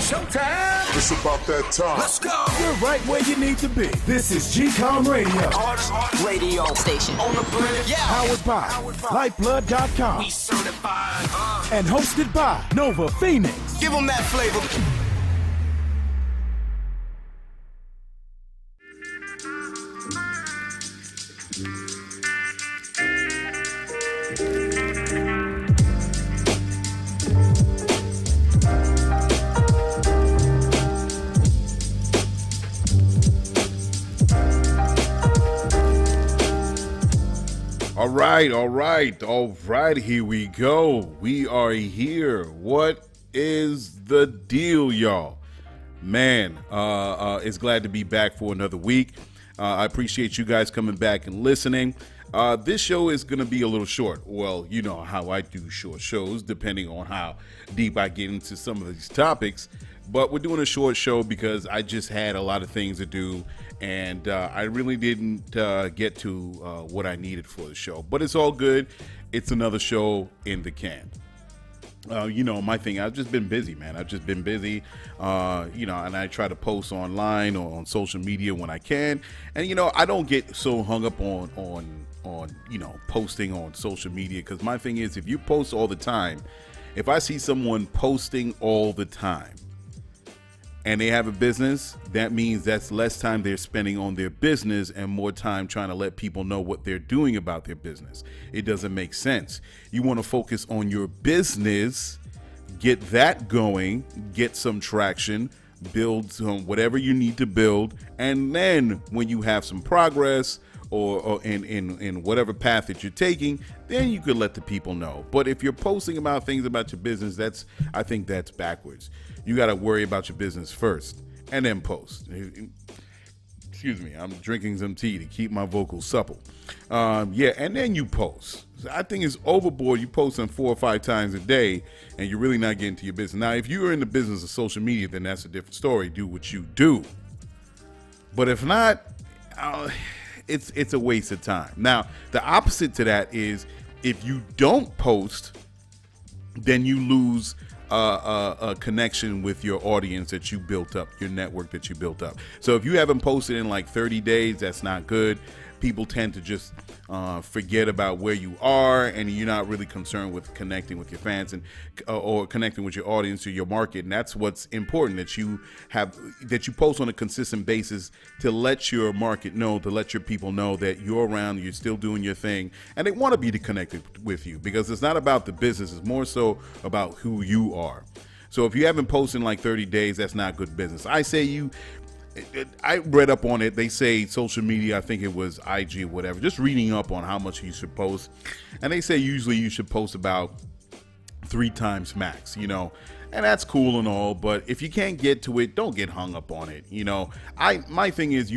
Showtime. It's about that time. Let's go. You're right where you need to be. This is GCOM Radio. Hardest radio station on the planet. Yeah. Powered by Lyfeblood.com. We certified. And hosted by Nova Phoenix. Give them that flavor. All right, here we go. We are here. What is the deal, y'all? Man, it's glad to be back for another week. I appreciate you guys coming back and listening. This show is going to be a little short. Well, you know how I do short shows, depending on how deep I get into some of these topics. But we're doing a short show because I just had a lot of things to do, and I really didn't get to what I needed for the show. But it's all good. It's another show in the can. My thing, I've just been busy, man. I've just been busy, and I try to post online or on social media when I can. And, I don't get so hung up on posting on social media, because my thing is, if you post all the time, if I see someone posting all the time, and they have a business, that means that's less time they're spending on their business and more time trying to let people know what they're doing about their business. It doesn't make sense. You want to focus on your business, get that going, get some traction, build some whatever you need to build, and then when you have some progress or in whatever path that you're taking, then you could let the people know. But if you're posting about things about your business, I think that's backwards. You got to worry about your business first and then post. Excuse me, I'm drinking some tea to keep my vocals supple. And then you post. I think it's overboard. You posting 4 or 5 times a day and you're really not getting to your business. Now, if you're in the business of social media, then that's a different story. Do what you do. But if not, it's a waste of time. Now, the opposite to that is if you don't post, then you lose a connection with your audience that you built up, your network that you built up. So if you haven't posted in like 30 days, that's not good. People tend to just forget about where you are, and you're not really concerned with connecting with your fans and or connecting with your audience or your market. And that's what's important, that you post on a consistent basis to let your market know, to let your people know that you're around, you're still doing your thing, and they want to be connected with you, because it's not about the business, it's more so about who you are. So if you haven't posted in like 30 days, that's not good business. I read up on it. They say social media, I think it was IG or whatever, just reading up on how much you should post. And they say usually you should post about 3 times max, and that's cool and all. But if you can't get to it, don't get hung up on it. My thing is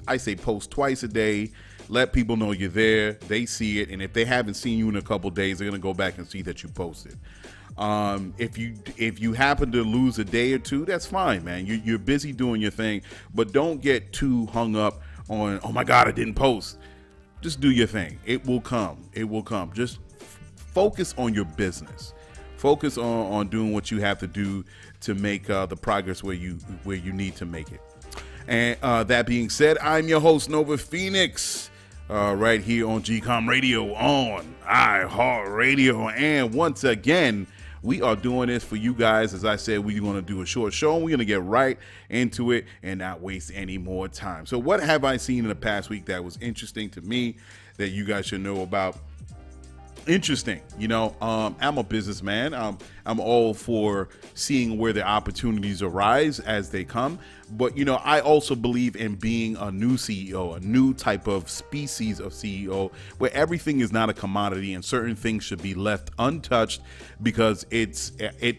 I say post twice a day. Let people know you're there. They see it. And if they haven't seen you in a couple days, they're going to go back and see that you posted. If you happen to lose a day or two, that's fine, man. You're busy doing your thing, but don't get too hung up on, oh my God, I didn't post. Just do your thing. It will come. Just focus on your business. Focus on doing what you have to do to make the progress where you need to make it. And that being said, I'm your host, Nova Phoenix. Right here on GCOM Radio on iHeartRadio. And once again, we are doing this for you guys. As I said, we're going to do a short show, and we're going to get right into it and not waste any more time. So what have I seen in the past week that was interesting to me that you guys should know about? Interesting. I'm a businessman. I'm all for seeing where the opportunities arise as they come. But, I also believe in being a new CEO, a new type of species of CEO, where everything is not a commodity and certain things should be left untouched, because it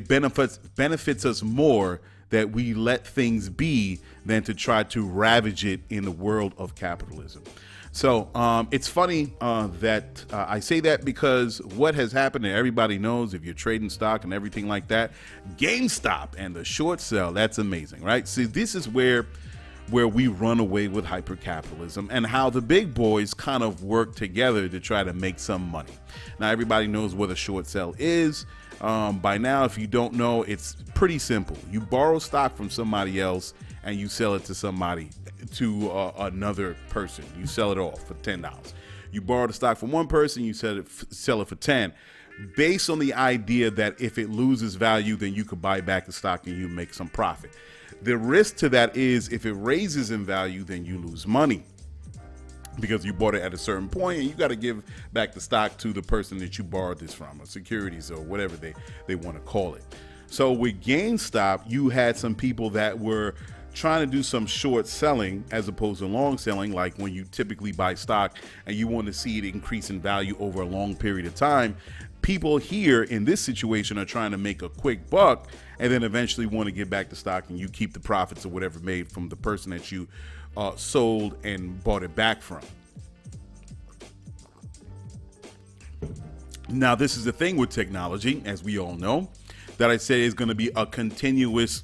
benefits us more that we let things be than to try to ravage it in the world of capitalism. So it's funny that I say that, because what has happened, and everybody knows if you're trading stock and everything like that, Gamestop and the short sell, that's amazing, right? See, this is where we run away with hypercapitalism and how the big boys kind of work together to try to make some money. Now, everybody knows what a short sell is. By now, if you don't know, it's pretty simple. You borrow stock from somebody else and you sell it to another person. You sell it off for $10. You borrow the stock from one person, you sell it for 10, based on the idea that if it loses value, then you could buy back the stock and you make some profit. The risk to that is if it raises in value, then you lose money because you bought it at a certain point and you got to give back the stock to the person that you borrowed this from, or securities or whatever they want to call it. So with GameStop, you had some people that were trying to do some short selling as opposed to long selling, like when you typically buy stock and you want to see it increase in value over a long period of time. People here in this situation are trying to make a quick buck and then eventually want to get back the stock, and you keep the profits or whatever made from the person that you sold and bought it back from. Now, this is the thing with technology, as we all know, that I said is going to be a continuous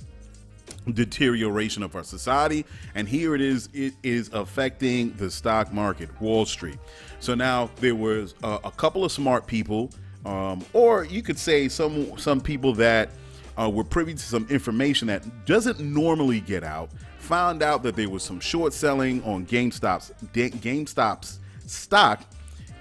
deterioration of our society, and here it is affecting the stock market, Wall Street. So now there was a couple of smart people, or you could say some people that were privy to some information that doesn't normally get out, found out that there was some short selling on GameStop's stock,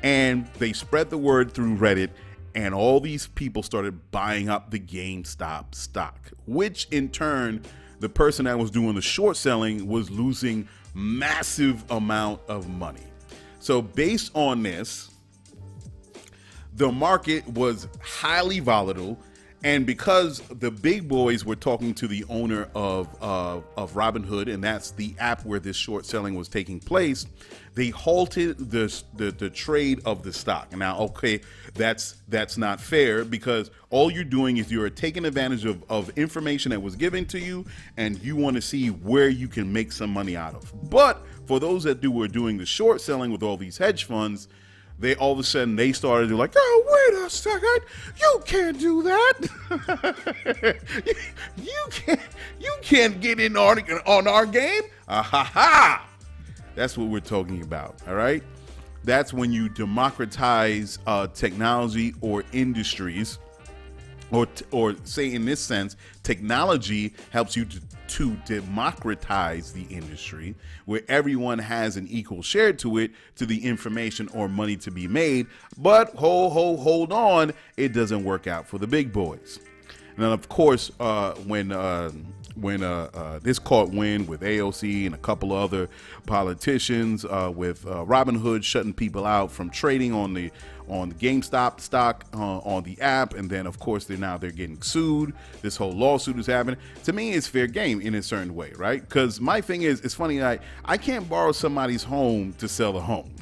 and they spread the word through Reddit, and all these people started buying up the GameStop stock, which in turn, the person that was doing the short selling was losing massive amount of money. So based on this, the market was highly volatile, and because the big boys were talking to the owner of Robinhood, and that's the app where this short selling was taking place, they halted the trade of the stock. Now, okay, that's not fair, because all you're doing is you're taking advantage of information that was given to you, and you want to see where you can make some money out of. But for those that were doing the short selling with all these hedge funds, they all of a sudden they started to like, oh, wait a second, you can't do that. you can't get in on our game. Ha. That's what we're talking about. All right. That's when you democratize technology or industries, or say in this sense, technology helps you to democratize the industry, where everyone has an equal share to it, to the information or money to be made. But hold on, it doesn't work out for the big boys. And then of course, when this caught wind with AOC and a couple of other politicians, with Robinhood shutting people out from trading on the GameStop stock on the app, and then of course they're getting sued. This whole lawsuit is happening. To me, it's fair game in a certain way, right? Because my thing is, it's funny, I can't borrow somebody's home to sell a home.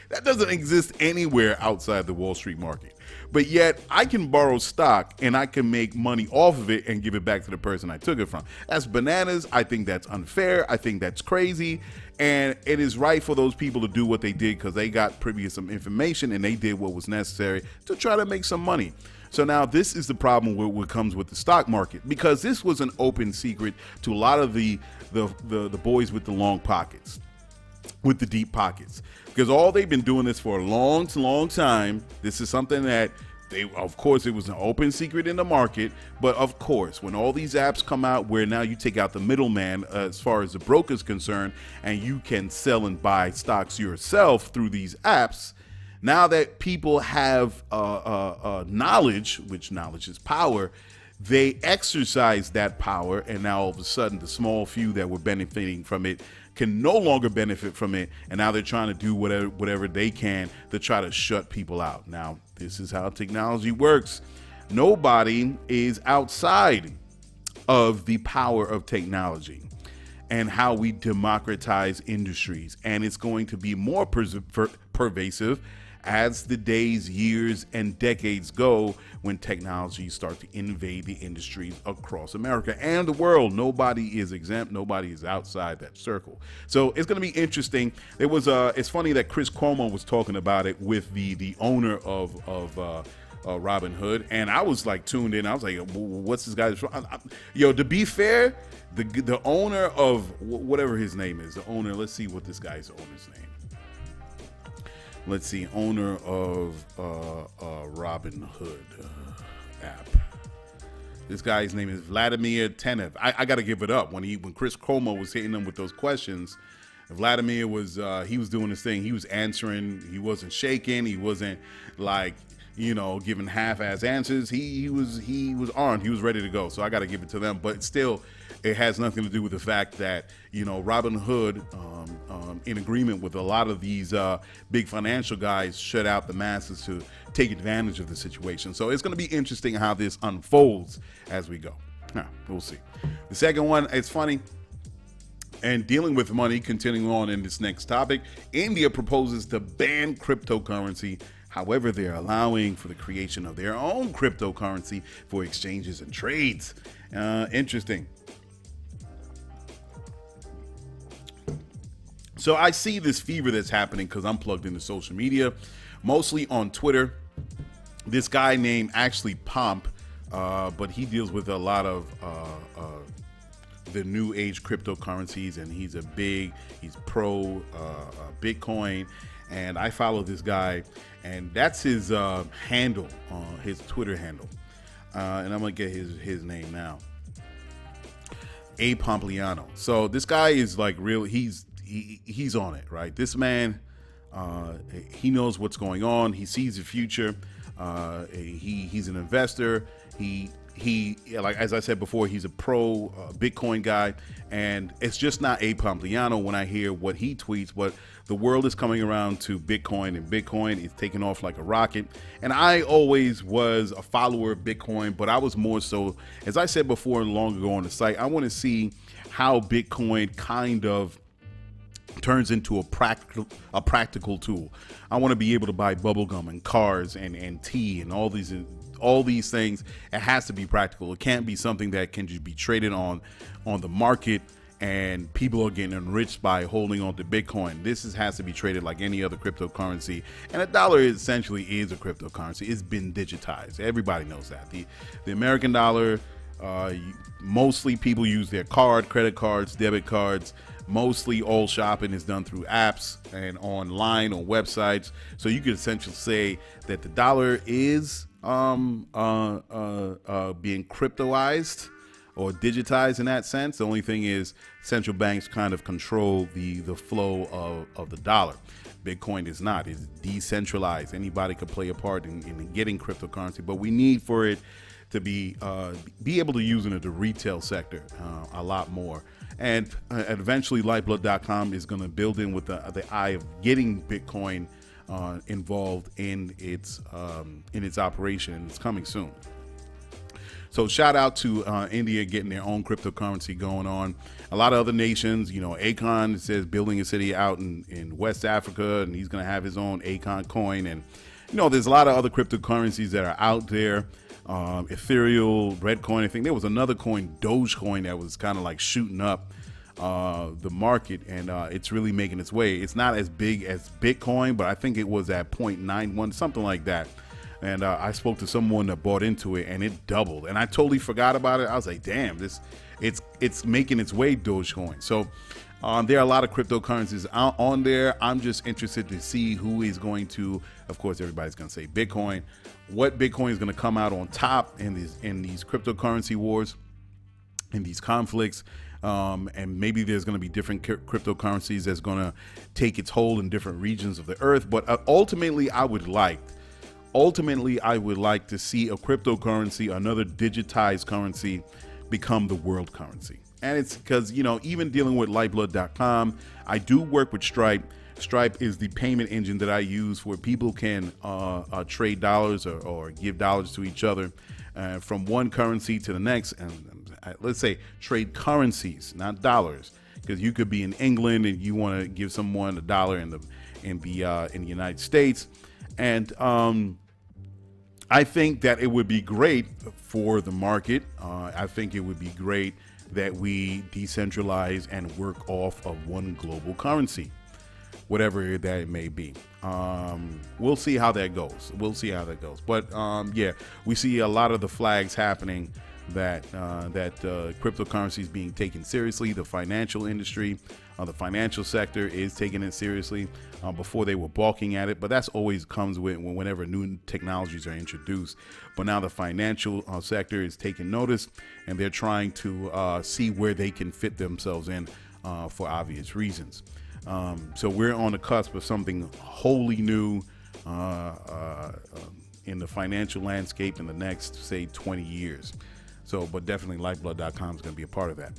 That doesn't exist anywhere outside the Wall Street market. But yet I can borrow stock and I can make money off of it and give it back to the person I took it from. That's bananas. I think that's unfair. I think that's crazy. And it is right for those people to do what they did, because they got privy to some information and they did what was necessary to try to make some money. So now this is the problem with what comes with the stock market, because this was an open secret to a lot of the boys with the long pockets, with the deep pockets, because all they've been doing this for a long time. This is something that of course, it was an open secret in the market, but of course, when all these apps come out where now you take out the middleman as far as the broker's concerned, and you can sell and buy stocks yourself through these apps, now that people have knowledge, which knowledge is power, they exercise that power, and now all of a sudden the small few that were benefiting from it can no longer benefit from it, and now they're trying to do whatever they can to try to shut people out. Now, this is how technology works. Nobody is outside of the power of technology and how we democratize industries, and it's going to be more pervasive as the days, years, and decades go, when technology start to invade the industries across America and the world. Nobody is exempt. Nobody is outside that circle. So it's going to be interesting. It was it's funny that Chris Cuomo was talking about it with the owner of Robinhood, and I was like tuned in. I was like, what's this guy's? Yo, to be fair, the owner of whatever his name is, the owner. Let's see what this guy's owner's name. Let's see, owner of Robinhood. app. This guy's name is Vladimir Tenev. I got to give it up. When Chris Cuomo was hitting him with those questions, Vladimir was he was doing his thing. He was answering. He wasn't shaking. He wasn't like, giving half-ass answers. He was armed. He was ready to go. So I got to give it to them. But still, it has nothing to do with the fact that Robin Hood, in agreement with a lot of these big financial guys, shut out the masses to take advantage of the situation. So it's going to be interesting how this unfolds as we go. We'll see. The second one, it's funny. And dealing with money, continuing on in this next topic, India proposes to ban cryptocurrency. However, they're allowing for the creation of their own cryptocurrency for exchanges and trades. Interesting. So I see this fever that's happening because I'm plugged into social media, mostly on Twitter. This guy named actually Pomp, but he deals with a lot of the new age cryptocurrencies, and he's pro Bitcoin. And I follow this guy, and that's his handle, his Twitter handle. And I'm gonna get his name now. A Pompliano. So this guy is like real. He's on it, right? This man, he knows what's going on. He sees the future. He's an investor. He like, as I said before, he's a pro Bitcoin guy, and it's just not A Pompliano when I hear what he tweets. But the world is coming around to Bitcoin, and Bitcoin is taking off like a rocket. And I always was a follower of Bitcoin, but I was more so, as I said before long ago on the site, I want to see how Bitcoin kind of turns into a practical tool. I want to be able to buy bubblegum and cars and tea and all these things. It has to be practical. It can't be something that can just be traded on the market and people are getting enriched by holding on to Bitcoin. This has to be traded like any other cryptocurrency. And a dollar essentially is a cryptocurrency. It's been digitized. Everybody knows that. The American dollar, mostly people use their credit cards, debit cards. Mostly all shopping is done through apps and online or websites. So you could essentially say that the dollar is being cryptoized or digitized in that sense. The only thing is central banks kind of control the flow of the dollar. Bitcoin is not. It's decentralized. Anybody could play a part in getting cryptocurrency, but we need for it to be able to use it in the retail sector a lot more. And eventually Lyfeblood.com is going to build in with the eye of getting Bitcoin involved in its operation, and it's coming soon. So shout out to India getting their own cryptocurrency going on. A lot of other nations, Akon says building a city out in West Africa, and he's going to have his own Akon coin. And there's a lot of other cryptocurrencies that are out there. Ethereal, Redcoin. I think there was another coin, Dogecoin, that was kind of like shooting up the market, and it's really making its way. It's not as big as Bitcoin, but I think it was at 0.91, something like that. And I spoke to someone that bought into it, and it doubled. And I totally forgot about it. I was like, damn, it's making its way, Dogecoin. So there are a lot of cryptocurrencies on there. I'm just interested to see who is going to, of course, everybody's going to say Bitcoin. What Bitcoin is going to come out on top in these cryptocurrency wars, in these conflicts. And maybe there's going to be different cryptocurrencies that's going to take its hold in different regions of the earth. But ultimately, I would like to see a cryptocurrency, another digitized currency, become the world currency. And it's because, even dealing with Lyfeblood.com, I do work with Stripe. Stripe is the payment engine that I use where people can trade dollars or give dollars to each other from one currency to the next. And let's say trade currencies, not dollars, because you could be in England and you want to give someone $1 in the United States. And I think that it would be great for the market. I think it would be great that we decentralize and work off of one global currency, whatever that it may be. We'll see how that goes. But yeah, we see a lot of the flags happening that cryptocurrency is being taken seriously. The financial industry, the financial sector is taking it seriously. Before they were balking at it, but that's always comes with whenever new technologies are introduced. But now the financial sector is taking notice, and they're trying to see where they can fit themselves in for obvious reasons. So we're on the cusp of something wholly new in the financial landscape in the next, say, 20 years. So, but definitely Lyfeblood.com is going to be a part of that.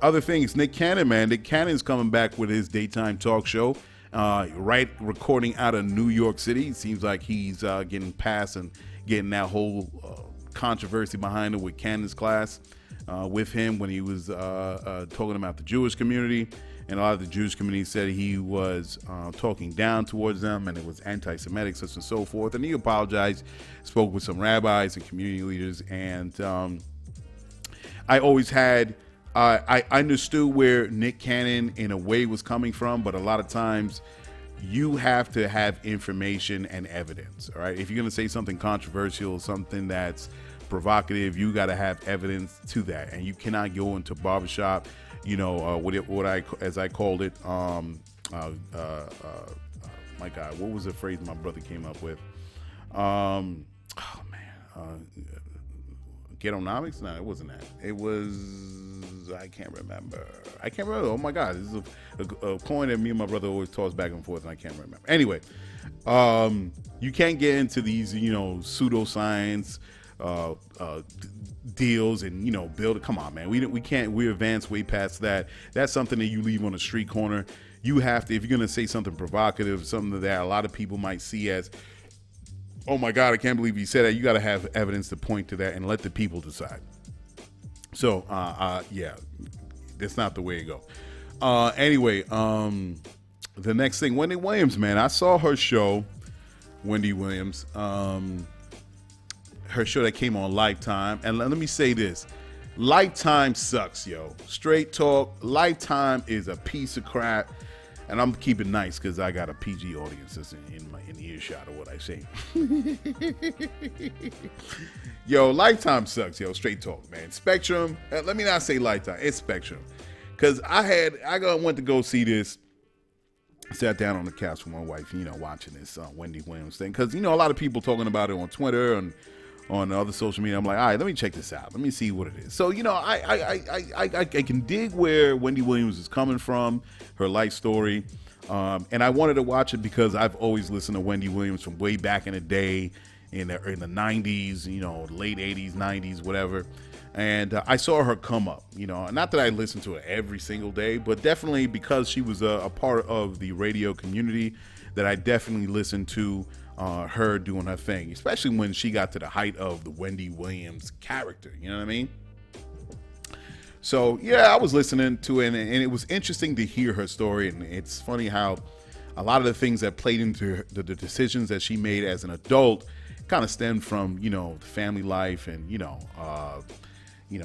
Other things, Nick Cannon, man. Nick Cannon's coming back with his daytime talk show, recording out of New York City. It seems like he's getting past and getting that whole controversy behind it with Cannon's class with him when he was talking about the Jewish community. And a lot of the Jewish community said he was talking down towards them, and it was anti-Semitic, such and so forth. And he apologized, spoke with some rabbis and community leaders. And I always had, I understood where Nick Cannon in a way was coming from, but a lot of times you have to have information and evidence. All right. If you're going to say something controversial, something that's provocative, you got to have evidence to that. And you cannot go into barbershop, you know, what I, as I called it, my God, what was the phrase my brother came up with? Ghettonomics? No, it wasn't that. It was, I can't remember. Oh my God, this is a point that me and my brother always toss back and forth, and I can't remember. Anyway, you can't get into these, you know, pseudoscience deals and, you know, build it. Come on, man. We can't, we advance way past that. That's something that you leave on a street corner. You have to, if you're going to say something provocative, something that a lot of people might see as, oh my God, I can't believe he said that. You got to have evidence to point to that and let the people decide. So, yeah, that's not the way to go. Anyway, the next thing, Wendy Williams, man, I saw her show, Wendy Williams, her show that came on Lifetime. And let me say this, Lifetime sucks, yo. Straight talk, Lifetime is a piece of crap. And I'm keeping nice because I got a PG audience that's in earshot of what I say. Yo, Lifetime sucks, yo. Straight talk, man. Spectrum. Let me not say Lifetime. It's Spectrum. Because I went to go see this. Sat down on the couch with my wife, you know, watching this Wendy Williams thing. Because, you know, a lot of people talking about it on Twitter and on other social media. I'm like, all right, let me check this out. Let me see what it is. So, you know, I can dig where Wendy Williams is coming from, her life story. And I wanted to watch it because I've always listened to Wendy Williams from way back in the day, in the 90s, you know, late 80s, 90s, whatever. And I saw her come up, you know, not that I listened to her every single day, but definitely because she was a part of the radio community that I definitely listened to her doing her thing, especially when she got to the height of the Wendy Williams character. You know what I mean? So, yeah, I was listening to it, and it was interesting to hear her story. And it's funny how a lot of the things that played into the decisions that she made as an adult kind of stemmed from, you know, the family life and, you know,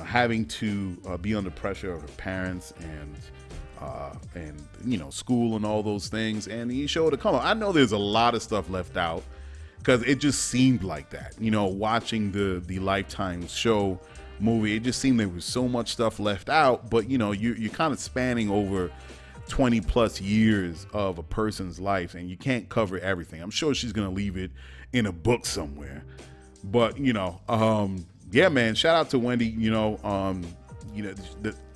having to be under pressure of her parents and you know, school and all those things. And he showed it come on. I know there's a lot of stuff left out because it just seemed like that, you know, watching the Lifetime show movie, it just seemed there was so much stuff left out. But, you know, you're kind of spanning over 20 plus years of a person's life, and you can't cover everything. I'm sure she's going to leave it in a book somewhere. But, you know, yeah, man, shout out to Wendy. You know,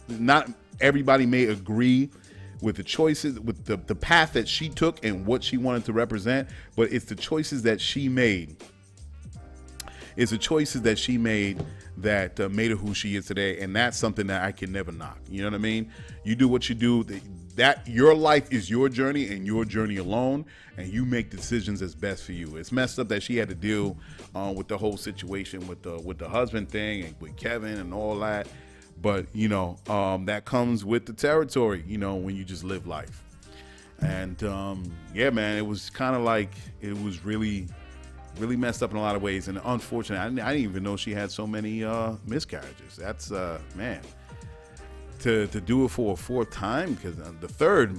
not everybody may agree with the choices, with the path that she took and what she wanted to represent, but it's the choices that she made. It's the choices that she made that made her who she is today, and that's something that I can never knock. You know what I mean? You do what you do. That your life is your journey and your journey alone, and you make decisions that's best for you. It's messed up that she had to deal with the whole situation with the husband thing and with Kevin and all that. But, you know, that comes with the territory, you know, when you just live life. And, yeah, man, it was kind of like, it was really messed up in a lot of ways. And unfortunately, I didn't even know she had so many miscarriages. That's, man, to do it for a fourth time, because the third,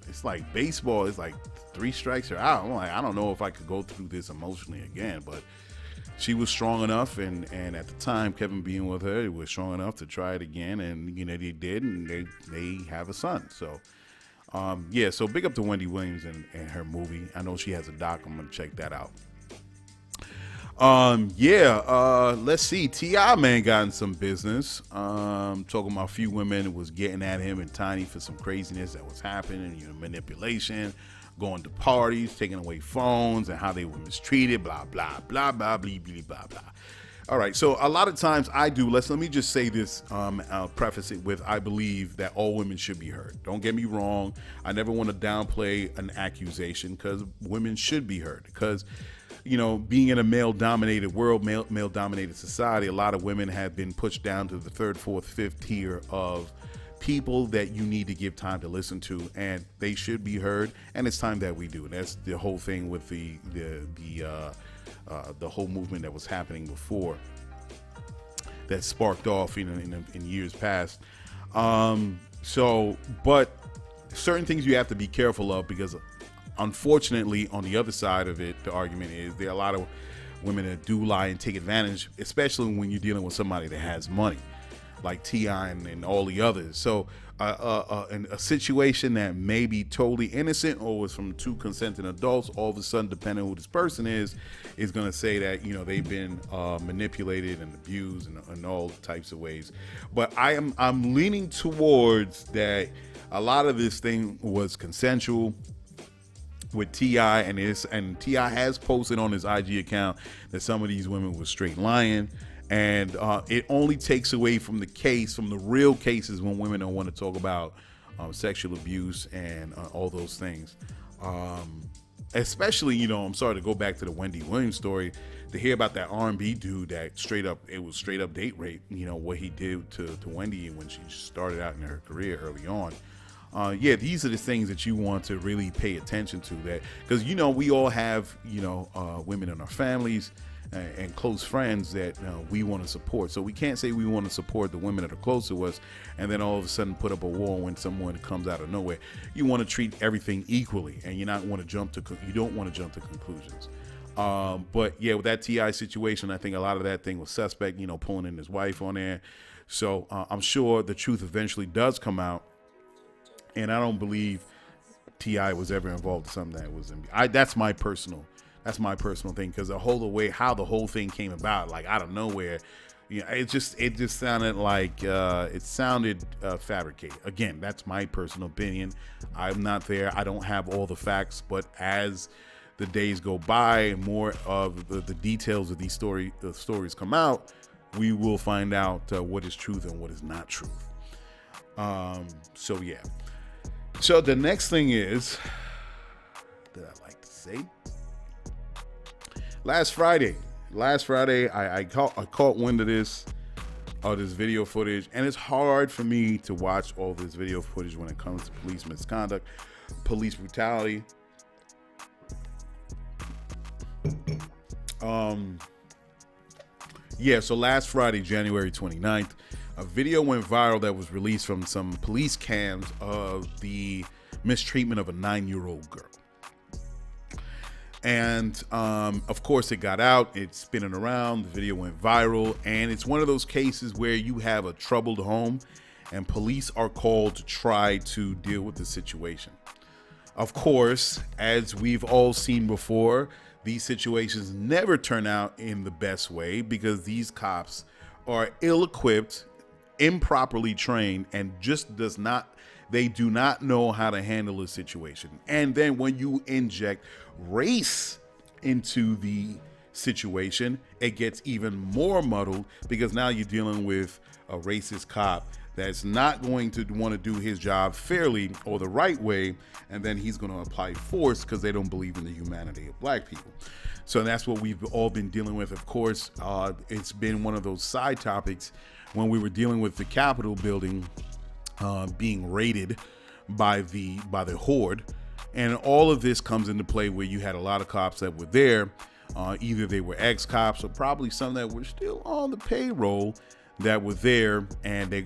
it's like baseball. It's like 3 strikes or out. I'm like, I don't know if I could go through this emotionally again. But she was strong enough, and at the time, Kevin being with her, was strong enough to try it again, and they did, and they have a son. So, so big up to Wendy Williams and her movie. I know she has a doc. I'm gonna check that out. Let's see. T.I. man got in some business. Talking about a few women was getting at him and Tiny for some craziness that was happening, manipulation, going to parties, taking away phones, and how they were mistreated, blah, blah, blah, blah, blah, blah, blah, blah. All right, so a lot of times let me just say this, I'll preface it with, I believe that all women should be heard. Don't get me wrong. I never want to downplay an accusation, because women should be heard, because being in a male-dominated world, male-dominated society, a lot of women have been pushed down to the third, fourth, fifth tier of people that you need to give time to listen to, and they should be heard. And it's time that we do. And that's the whole thing with the whole movement that was happening before, that sparked off in years past. But certain things you have to be careful of, because unfortunately, on the other side of it, the argument is there are a lot of women that do lie and take advantage, especially when you're dealing with somebody that has money, like T.I. and all the others. So in a situation that may be totally innocent or was from two consenting adults, all of a sudden, depending on who this person is going to say that, they've been manipulated and abused in all types of ways. But I'm leaning towards that a lot of this thing was consensual with T.I. and T.I. has posted on his IG account that some of these women were straight lying, and it only takes away from the real cases when women don't want to talk about sexual abuse and all those things. Especially, I'm sorry to go back to the Wendy Williams story, to hear about that R&B dude that it was straight up date rape, what he did to Wendy when she started out in her career early on. These are the things that you want to really pay attention to, that because we all have women in our families and close friends that we want to support. So we can't say we want to support the women that are close to us and then all of a sudden put up a wall when someone comes out of nowhere. You want to treat everything equally, and you don't want to jump to conclusions. But with that T.I. situation, I think a lot of that thing was suspect, pulling in his wife on there. So I'm sure the truth eventually does come out. And I don't believe T.I. was ever involved in something that was that's my personal thing, because how the whole thing came about, like out of nowhere, it just sounded like fabricated. Again, that's my personal opinion. I'm not there. I don't have all the facts, but as the days go by and more of the details of these stories come out, we will find out what is truth and what is not truth. So the next thing is that I like to say, last Friday, I caught wind of this video footage, and it's hard for me to watch all this video footage when it comes to police misconduct, police brutality. So last Friday, January 29th, a video went viral that was released from some police cams of the mistreatment of a 9-year-old girl. And of course it got out, it's spinning around, the video went viral, and it's one of those cases where you have a troubled home and police are called to try to deal with the situation. Of course, as we've all seen before, these situations never turn out in the best way, because these cops are ill-equipped, improperly trained, and they do not know how to handle a situation. And then when you inject race into the situation, it gets even more muddled, because now you're dealing with a racist cop that's not going to want to do his job fairly or the right way, and then he's going to apply force because they don't believe in the humanity of black people. So that's what we've all been dealing with. Of course, it's been one of those side topics when we were dealing with the Capitol building being raided by the horde, and all of this comes into play where you had a lot of cops that were there. Either they were ex-cops or probably some that were still on the payroll that were there, and they're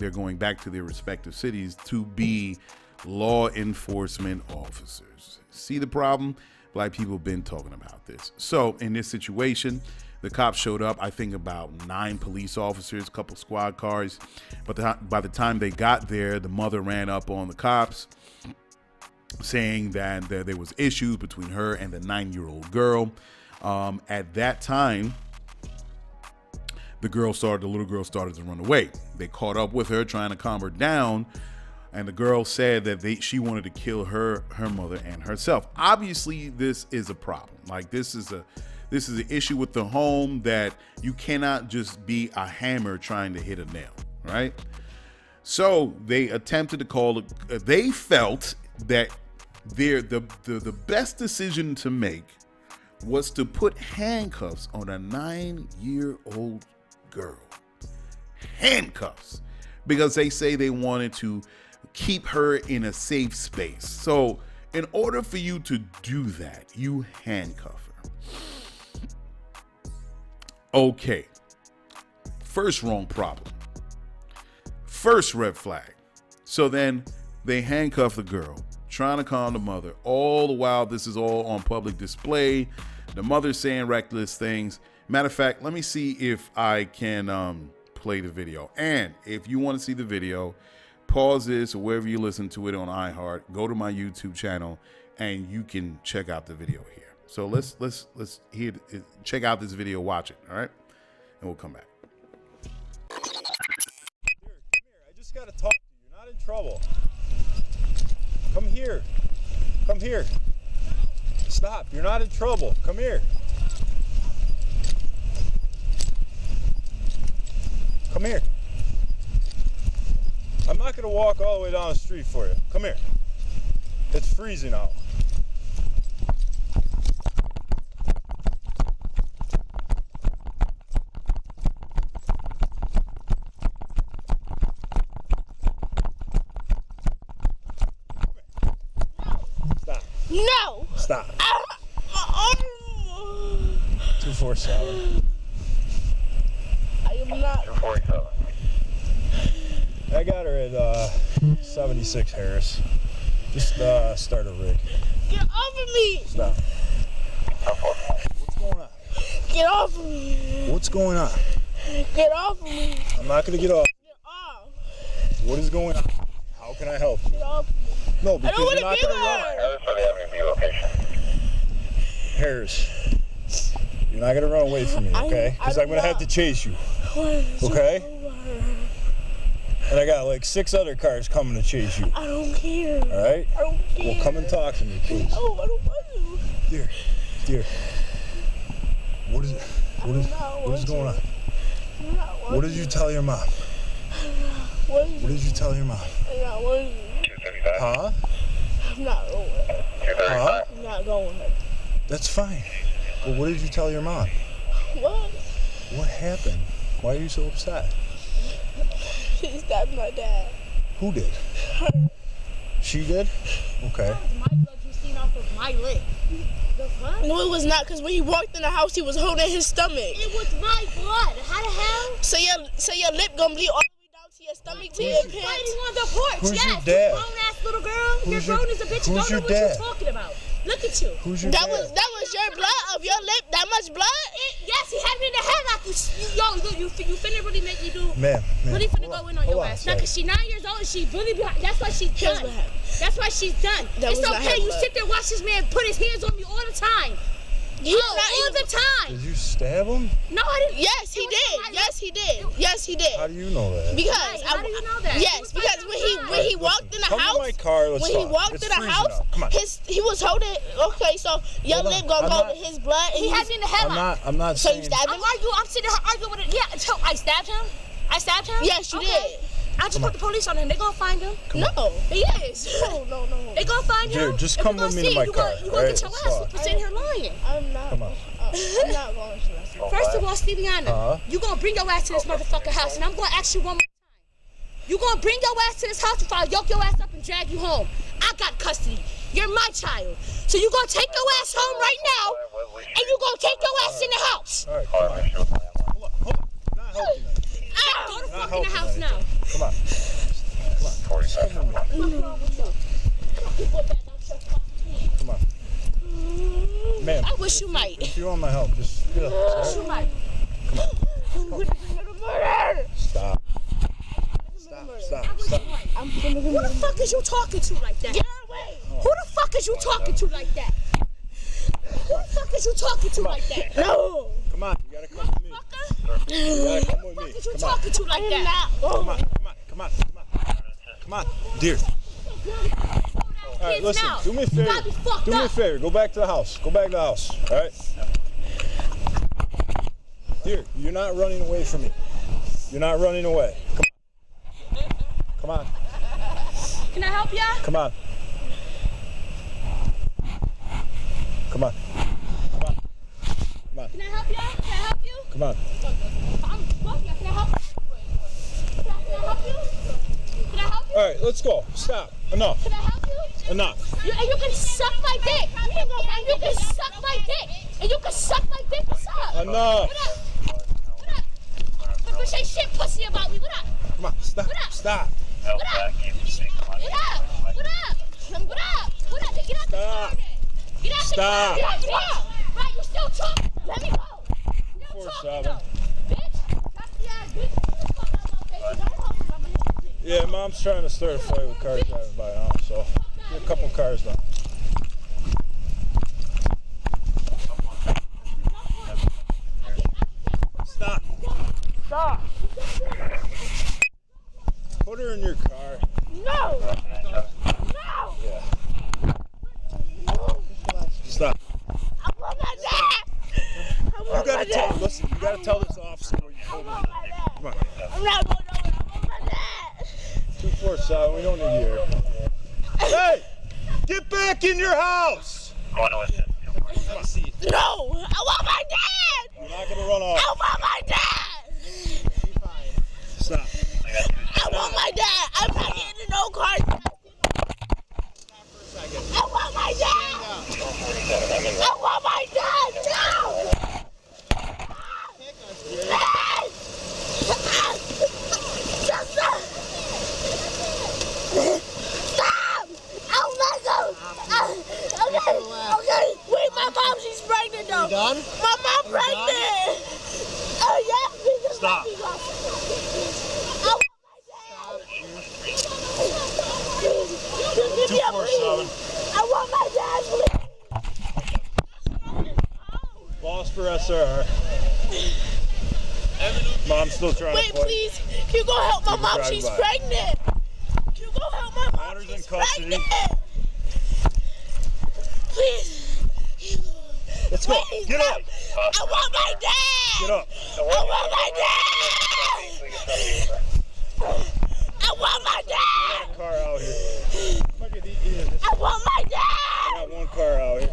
going back to their respective cities to be law enforcement officers. See the problem? Black people have been talking about this. So in this situation, The cops showed up, I think about 9 police officers, a couple squad cars. But by the time they got there, the mother ran up on the cops saying that there was issues between her and the 9-year-old girl. At that time, the little girl started to run away. They caught up with her, trying to calm her down. And the girl said that she wanted to kill her mother and herself. Obviously, this is a problem. Like, this is an issue with the home that you cannot just be a hammer trying to hit a nail, right? So they attempted to call. They felt that the best decision to make was to put handcuffs on a 9-year-old girl. Handcuffs, because they say they wanted to keep her in a safe space. So in order for you to do that, you handcuff her. Okay. First wrong problem. First red flag. So then they handcuff the girl, trying to calm the mother. All the while, this is all on public display. The mother's saying reckless things. Matter of fact, let me see if I can play the video. And if you want to see the video, pause this or wherever you listen to it on iHeart. Go to my YouTube channel, and you can check out the video here. So let's check out this video. Watch it, all right? And we'll come back. Come here. I just gotta talk to you. You're not in trouble. Come here. Come here. Stop. You're not in trouble. Come here. Come here. I'm not gonna walk all the way down the street for you. Come here. It's freezing out. Stop. No. Stop. 247. I am not. 247. I got her at 76 Harris. Just start a rig. Get off of me. Stop. What's going on? Get off of me. What's going on? Get off of me. I'm not gonna get off. Get off. What is going on? How can I help you? Get off of me. No, I because don't want you're to not be gonna run. there. Harris, you're not gonna run away from me, okay? Because I'm gonna have to chase you. Okay? And I got like 6 other cars coming to chase you. I don't care. All right? I don't care. Well, come and talk to me, please. No, I don't want to. Dear. What is going on? What did you tell your mom? What did you tell your mom? I'm not going. Huh? I'm not going. Huh? I'm not going. That's fine. But what did you tell your mom? What? What happened? Why are you so upset? She stabbed my dad. Who did? Her. She did? Okay. My blood you seen off of my lip. The fuck? No, it was not, because when he walked in the house, he was holding his stomach. It was my blood. How the hell? So your lip gonna bleed all the way down to your stomach, to your Fighting pants. on the porch. Who's yes, your dad? you grown ass little girl. You're grown as a bitch. You who's don't your know what dad? you're talking about. Look at you. Who's your That dad? was your blood of your lip. That much blood? Yes, he had me in the headlock. You finna really make me do. Ma'am. Really finna go in on your ass. Now, because she's 9 years old and she really behind. That's why she's Here's done. what happened. That's why she's done. That It's was not okay. her You blood. sit there, watch this man put his hands on me all the time. All the time. Did you stab him? No, I didn't. Yes, he did. Yes, he did. Yes, he How did. do you know that? Because Right, how do you know that? He Yes, was because fighting when he outside. walked in the Come to house, my car, let's when he talk. walked It's in the freezing house, out. Come on. he was holding. Okay, so your Hold on. lip gonna I'm go not- to his blood. And He had me in the headlock. I'm not So you saying. stabbed him? I'm sitting here arguing with it. Yeah, so I stabbed him. Yes, you did. I just put the police on him. They gonna find him. No. He is. No. They gonna find Dear, him. just And come we with gonna me to see. my You car, gonna right? get your Let's ass talk. for sitting here lying. I'm not. Come on. I'm not going to that. First of all, Steviana, Uh-huh. you gonna bring your ass to this motherfucking house, and I'm gonna ask you one more time. You gonna bring your ass to this house if I yoke your ass up and drag you home? I got custody. You're my child. So you gonna take your ass home right now, and you gonna take your ass in the house. All right, come on. Hold on. Not helping you. Go the Not fuck in helping the house anything. now. Come on. Come on. Ma'am, I wish you might. if you want my help, just Get up. Shoot my. Stop. Who the fuck is you talking to like that? Get away. Who the fuck is you talking to like that? Who the fuck is you talking to like that? No. Come on, you gotta come with me. You gotta come with me. Who the fuck is you talking to like that? Come on, dear. All right, listen. Do me a favor. Do me a favor. Go back to the house. All right. Dear, you're not running away from me. You're not running away. Come on. Can I help ya? Come on. Can I help ya? Can I help you? Come on. I'm fuck ya. Can I help you? Can I help you? Can I help you? All right, let's go. Stop. Enough. Can I help you? Enough. And you can suck my dick. And you can suck my dick. And you can suck my dick. What's up? Enough. What up? Don't say shit pussy about me. What up? Come on. Stop. What up? Stop. What up? What up? What up? What up? What up? Get out the car. Get out the car. Get out. Right, you still talking. Let me go. Still talking though. Bitch. That's the ass bitch. Yeah, Mom's trying to start a fight with cars driving by now, so get a couple cars down. Stop. Put her in your car. No. Yeah. Stop. I want my dad. You gotta tell. Listen. You gotta tell this officer where you told me. Come on. I'm not going nowhere. I want my dad. 247. We don't need you here. Hey! Get back in your house! No. I want my dad. You're not gonna run off. I want my dad. Stop. I want my dad. I'm not getting in no car. I want my dad. I want my dad. No. Stop. Oh my God. Okay. Wait, my mom, she's pregnant though. You done? My mom pregnant. Oh yeah. Stop. I want my dad. 247. I want my dad. Lost for SR. Mom's still trying Wait, to play. please. Can you go help my mom? She's pregnant. Can you go help my mom? Daughter's in She's custody. pregnant. Please. Let's go. Please, Get help. up. I want my dad. Get up. I want my dad. I want my dad. I got a car out here. I want my dad. I got one car out here.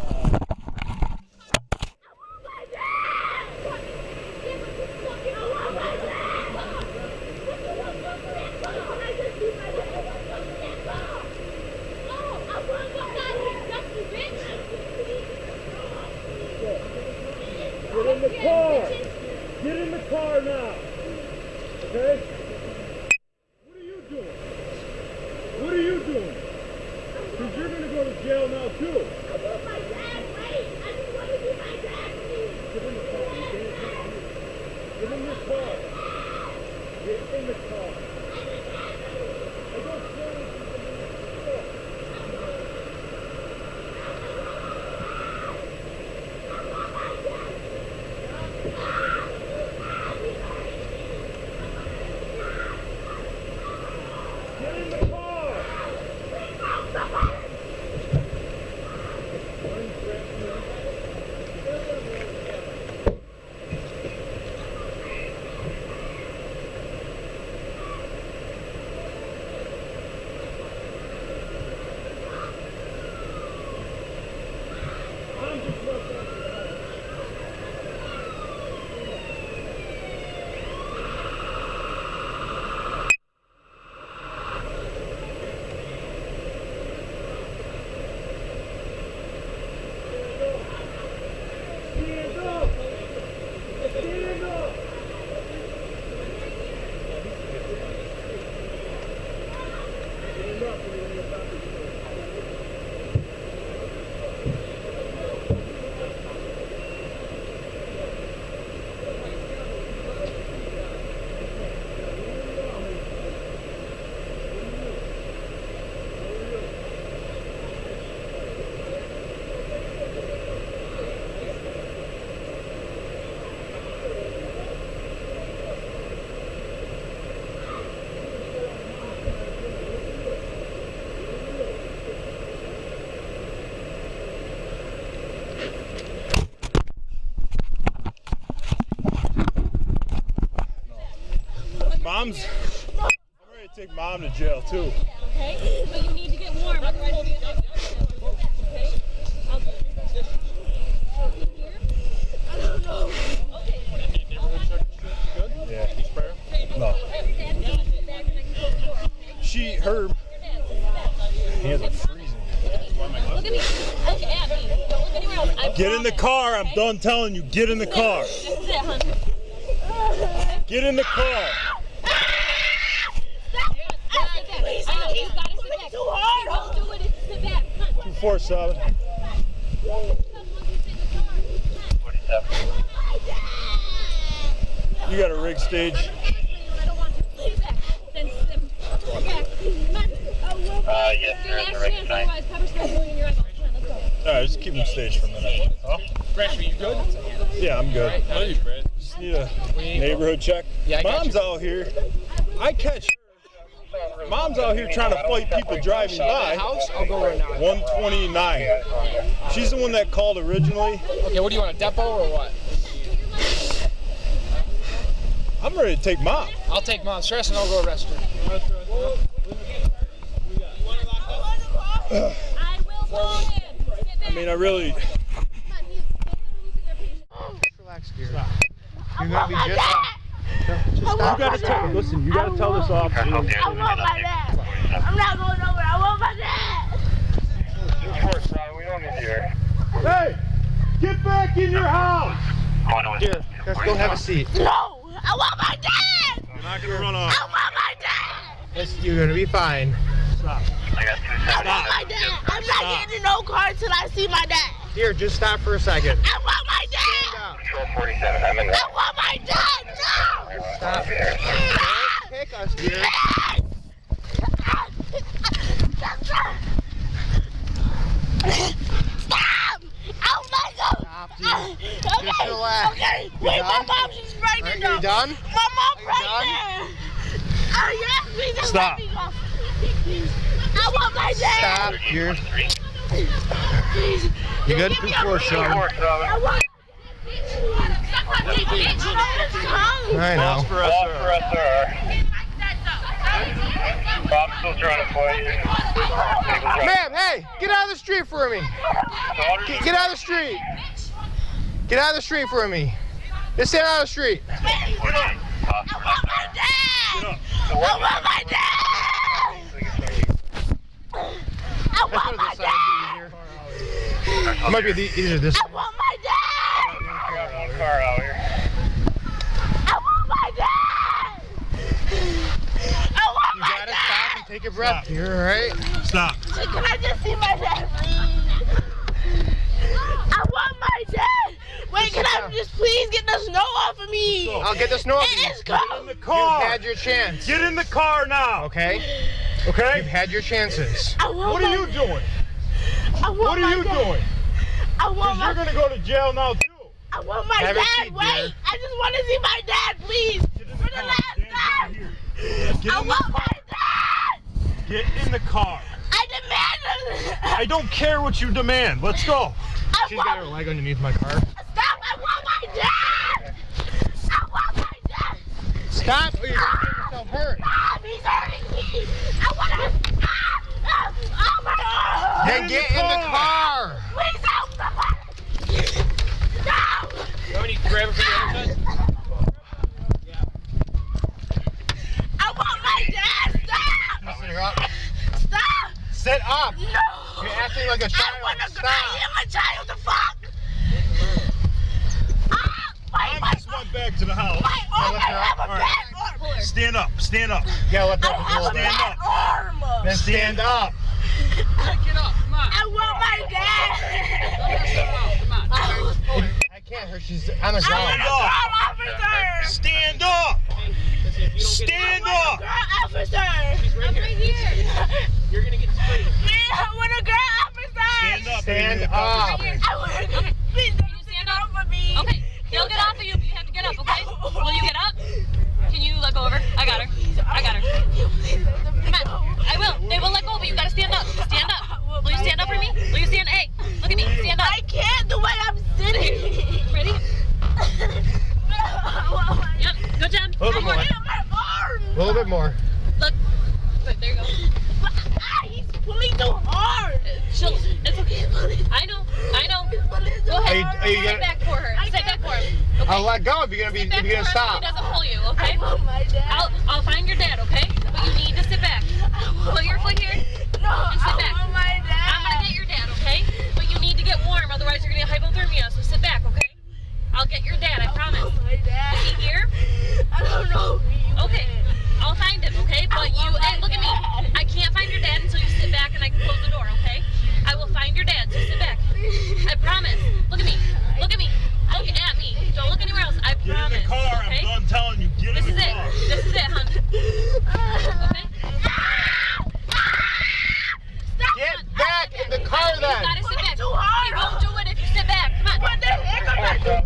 Get in the car! Get in the car now! Okay? What are you doing? What are you doing? Because you're going to go to jail now too. I want my dad. Wait. I just want to see my dad, please. Get in the car. You can't come here. Get in the car. Get in the car. I don't care what you're doing. Get in the car! I'm just left out the house. Stand up! Stand up! Stand up when you're in the back of the car. Mom's. I'm ready to take Mom to jail too. Okay, but you need to get warm. Otherwise, you'll get okay? I'll do it. Here? I don't know. Okay. Good? Yeah. Spare? No. Her hands are freezing. Look at me. Look at me. Don't look anywhere else. Get in the car. I'm done telling you. Get in the car. This is it, hon. Get in the car. Please, I know he's got to sit back. Too hard. Don't do it. Sit back. 247. You got a rig stage. Yes, sir. At the right time. Alright, just keep him staged for a minute. Huh? Fresh, you good? Yeah, I'm good. How are you, Brad? Just need a neighborhood check. Yeah, I got Mom's you. out here. I catch her. Mom's out here trying to fight people driving by. House? I'll go right now. 129. She's the one that called originally. Okay, what do you want, a depot or what? I'm ready to take Mom. I'll take Mom. Stress and I'll go arrest her. I will call him. I mean, I really. Relax, dear. You're gonna be just. You gotta tell. Listen, you gotta tell this officer. I want my dad. I'm not going nowhere. I want my dad. We don't need you here. Hey, get back in your house. Here, let's go have a seat. No, I want my dad. You're not gonna run off. I want my dad. You're gonna be fine. Stop. I got I want my dad. I'm not getting in no car till I see my dad. Here, just stop for a second. I want my dad. Control 47. I'm in. I want my dad. No. Stop. Don't kick us, dear. Stop! Oh my God! Stop, dude. Just relax. Okay, You wait, my done? mom, she's pregnant. Are you done? My mom Are you pregnant. Oh yes, please just Stop. let me go. I want my dad. Stop, dear. Please. You good? Give me a 247. I want. I know. For us, sir. sir. Bob's still trying to fight. Ma'am, hey, get out of the street for me. Get out of the street. Get out of the street for me. Just stand out of the street. I want my dad. I want my dad. I want my dad. It might be easier this. I want my dad. Car out here. I want my dad. I want You my gotta stop dad. and take a breath, dear, alright? Stop. Can I just see my dad, please? I want my dad. Wait, can I just please get the snow off of me? I'll get the snow off It you. is In the cold. car. You've had your chance. Get in the car now. Okay? Okay. You've had your chances. I want What are you doing? I want What are my you dad. doing? I want Because you're my gonna go to jail now too. I want my Have a dad. seat, Wait, dear. I just want to see my dad, please. For the last Stand time. here. Get I in the want car. my dad. Get in the car. I demand I don't care what you demand. Let's go. I She's got her want. leg underneath my car. Stop! I want my dad. I want my dad. Stop or you're gonna get yourself hurt. Stop! He's hurting me. I want to. Oh my God! Then get in the car. Please help somebody. No! You want me to grab it from the other side? I want my dad. Stop! Sit her up. Stop! Sit up. No! You're acting like a I child. want to. Stop. I am a child. The fuck! I just went back to the house. My arm! I have a All right. bad arm. Stand up. Stand up. You gotta let I that have a go. Stand bad up. arm. Then stand up. Get up, come on. I want my dad. Come on. I can't hurt. She's on the I want ground. a girl officer. Stand up. Stand up. Girl officer. I'm right here. You're gonna get sprayed. I want a girl officer. Stand up. Stand baby. up. I want a girl. Please don't stand up for me. Okay, they'll get off of you, but you have to get up, okay? Will you get up? Can you let go of her? I got her. I got her. Come on. I will. They will let go, but you gotta stand up. Stand up. Will you stand up for me? Will you stand? Hey, look at me. Stand up. I can't the way I'm sitting. Ready? Yep. Good job. Hold One on. more. My arm. little bit more. Look. Good, there you go. He's pulling too hard. Chill. It's okay. I know. Go ahead. Are you Sit gonna? back for her. Sit back for him. Okay. I'll let go if you're Sit back gonna for him so stop. he doesn't pull you, okay? I want my dad. I'll find your dad, okay? But you need to sit back. Put your foot here No, and sit back. I want my dad. I'm gonna get your dad, okay? But you need to get warm, otherwise you're gonna get hypothermia. So sit back, okay? I'll get your dad, I promise. want my dad. Is he here? I don't know. Okay. I'll find him, okay? But you, hey, look at me. I can't find your dad until you sit back and I can close the door, okay? I will find your dad, so sit back. I promise. Look at me. Look at me. Look at me. Don't look anywhere else. I promise. Get in the car. Okay? I'm done telling you. Get in the car. This is it, hon. Okay? Get back in the car You then. gotta sit back. Too hard. He won't do it if you sit back. Come on. What the heck am I doing?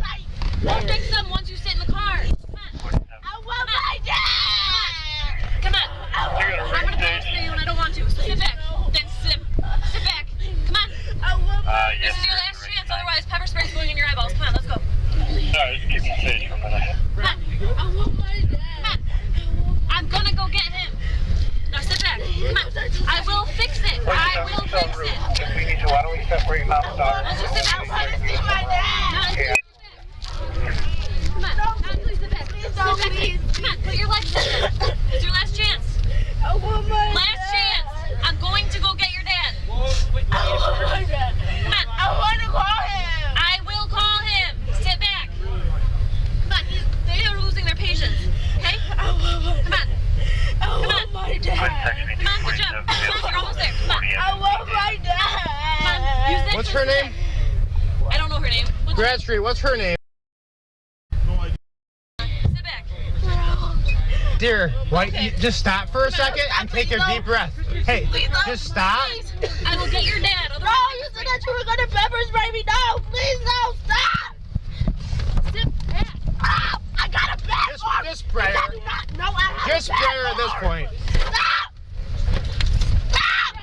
We'll fix them once you sit in the car. Come on. I want my dad. Come on. I'm gonna pause for you and I don't want to. So sit back. Then sit back. Come on. I want my This is your last chance. Otherwise, pepper spray's going in your eyeballs. Come on, let's go. Sorry, just keep me safe for a minute. Come on. I want my dad. Come on. I'm gonna go get him. Now sit back. Come on. I will fix it. I will fix it. If we need to, why don't we separate mom and daughter? Let's just sit back. I want to see my dad. Yeah. Come on. Now please sit back. Sit back. Come on. Put your legs in. It's your last chance. I want my Last dad. chance. I'm going to go get your dad. I want my dad. Come on. I want to call him. I will call him. Sit back. Come on. They are losing their patience. Okay? I want my Come on. I Come want on. my dad. Come on. Good job. Come on. You're almost there. Come on. I want my dad. Come on. Use this. What's her name? I don't know her name. What's her Bradstreet. What's her name? name? Sit back. Dear, why? Okay. You just stop for a second and take a deep breath. Hey, Please don't. just stop. Please. I will get your dad. No, Otherwise, you said that you were gonna pepper spray me. No, please no, stop. sit back. Oh, I got a bad arm. Just spray her. No, I have Just a spray bad her at this arm. point. Stop. Stop.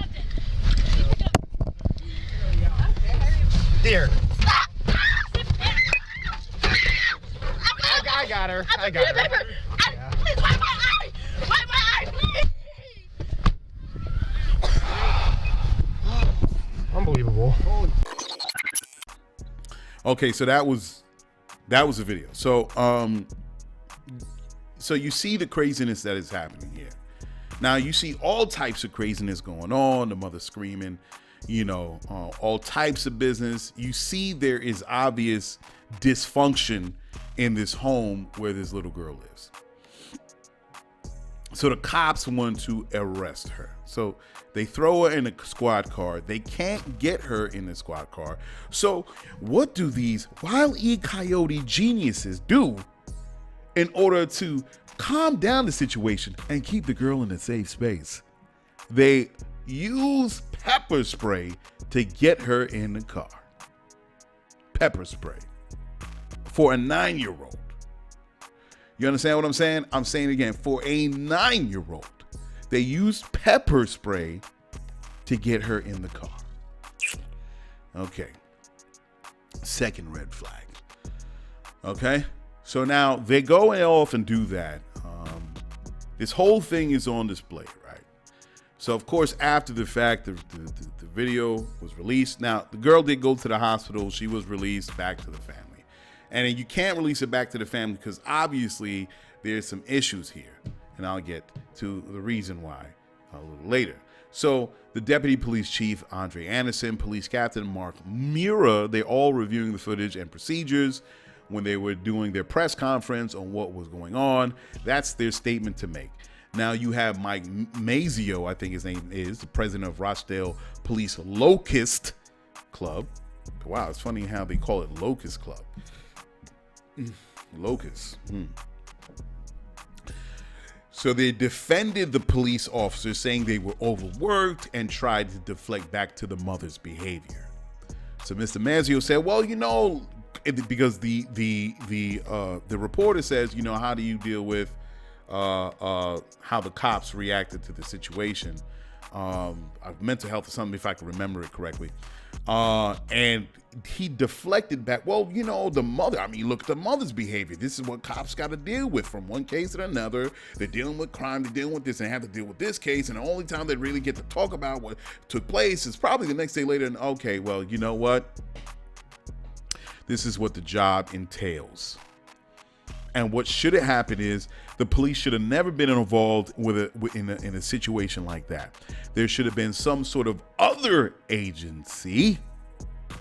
Dear, Stop. I got her. I I'm got gonna her. pepper. Please wipe my eye. Wipe my eye, please. Unbelievable. Okay, so that was a video. So so you see the craziness that is happening here. Now you see all types of craziness going on. The mother screaming, all types of business. You see there is obvious dysfunction in this home where this little girl lives. So the cops want to arrest her. So they throw her in a squad car. They can't get her in the squad car. So what do these Wile E. Coyote geniuses do in order to calm down the situation and keep the girl in a safe space? They use pepper spray to get her in the car. Pepper spray for a 9-year-old. You understand what I'm saying? I'm saying it again, for a 9-year-old. They used pepper spray to get her in the car. Okay. Second red flag. Okay. So now they go off and do that. This whole thing is on display, right? So of course, after the fact, the video was released. Now the girl did go to the hospital. She was released back to the family. And you can't release it back to the family because obviously there's some issues here. And I'll get to the reason why a little later. So the Deputy Police Chief, Andre Anderson, Police Captain Mark Mura, they're all reviewing the footage and procedures when they were doing their press conference on what was going on. That's their statement to make. Now you have Mike Mazio, I think his name is, the president of Rochdale Police Locust Club. Wow, it's funny how they call it Locust Club. Locust. So they defended the police officers, saying they were overworked and tried to deflect back to the mother's behavior. So Mr. Mazio said, well, because the reporter says, how do you deal with how the cops reacted to the situation. Mental health or something, if I can remember it correctly. And he deflected back. Well, you know, the mother, I mean, look at the mother's behavior. This is what cops got to deal with from one case to another. They're dealing with crime, they're dealing with this, and they have to deal with this case. And the only time they really get to talk about what took place is probably the next day later. And okay, well, you know what? This is what the job entails. And what should have happened is the police should have never been involved in a situation like that. There should have been some sort of other agency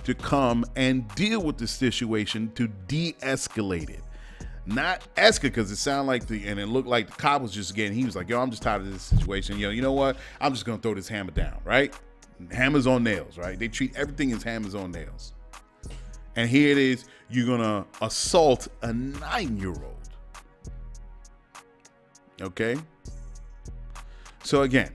to come and deal with the situation to de-escalate it. Not escalate, because it sounded like and it looked like the cop was just he was like, yo, I'm just tired of this situation. You know what? I'm just going to throw this hammer down, right? Hammers on nails, right? They treat everything as hammers on nails. And here it is, you're going to assault a 9-year-old. Okay? So again,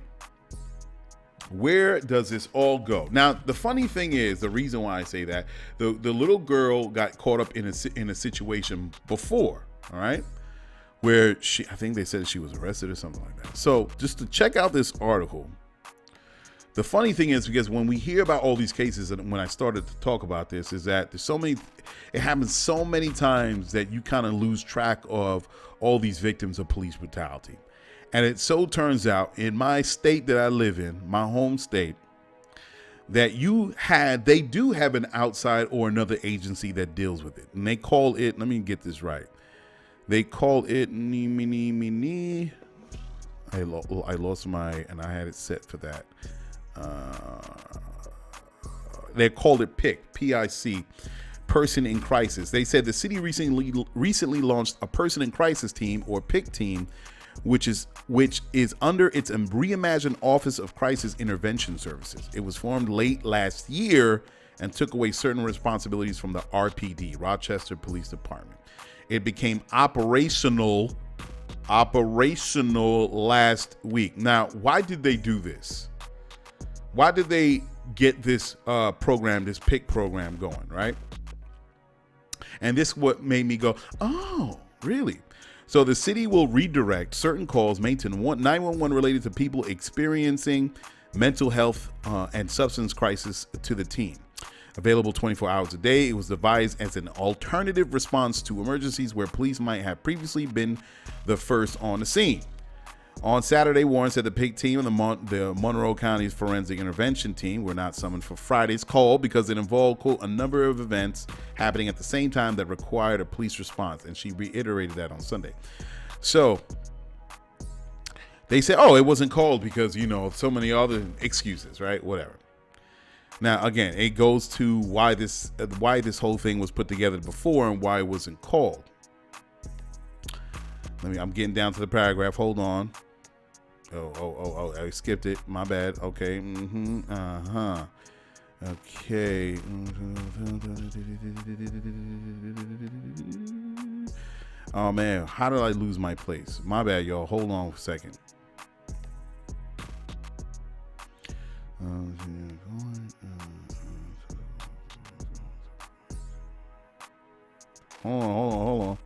where does this all go? Now, the funny thing is, the reason why I say that, the little girl got caught up in a situation before, all right? Where I think they said she was arrested or something like that. So just to check out this article, the funny thing is, because when we hear about all these cases, and when I started to talk about this, is that there's so many, it happens so many times that you kind of lose track of all these victims of police brutality. And it so turns out in my state that I live in, my home state, that they do have an outside or another agency that deals with it. And they call it, let me get this right. They call it, I lost and I had it set for that. They called it PIC, P-I-C, Person in Crisis. They said the city recently launched a Person in Crisis team, or PIC team, which is under its reimagined Office of Crisis Intervention Services. It was formed late last year and took away certain responsibilities from the RPD, Rochester Police Department. It became operational last week. Now, why did they do this? Why did they get this program, this PIC program going, right? And this what made me go, oh, really? So the city will redirect certain calls made to 911 related to people experiencing mental health and substance crisis to the team. Available 24 hours a day, it was devised as an alternative response to emergencies where police might have previously been the first on the scene. On Saturday, Warren said the PIC team and the Monroe County's Forensic Intervention team were not summoned for Friday's call because it involved, quote, a number of events happening at the same time that required a police response. And she reiterated that on Sunday. So they said, oh, it wasn't called because, you know, so many other excuses, right? Whatever. Now, again, it goes to why this whole thing was put together before and why it wasn't called. I'm getting down to the paragraph. Hold on. Oh, I skipped it. My bad. Okay. Okay. Oh, man. How did I lose my place? My bad, y'all. Hold on for a second. Hold on.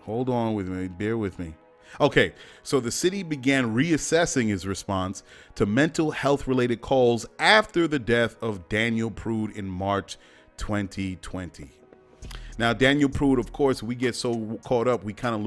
Hold on with me. Bear with me. Okay, so the city began reassessing its response to mental health related calls after the death of Daniel Prude in March 2020. Now, Daniel Prude, of course, we get so caught up, we kind of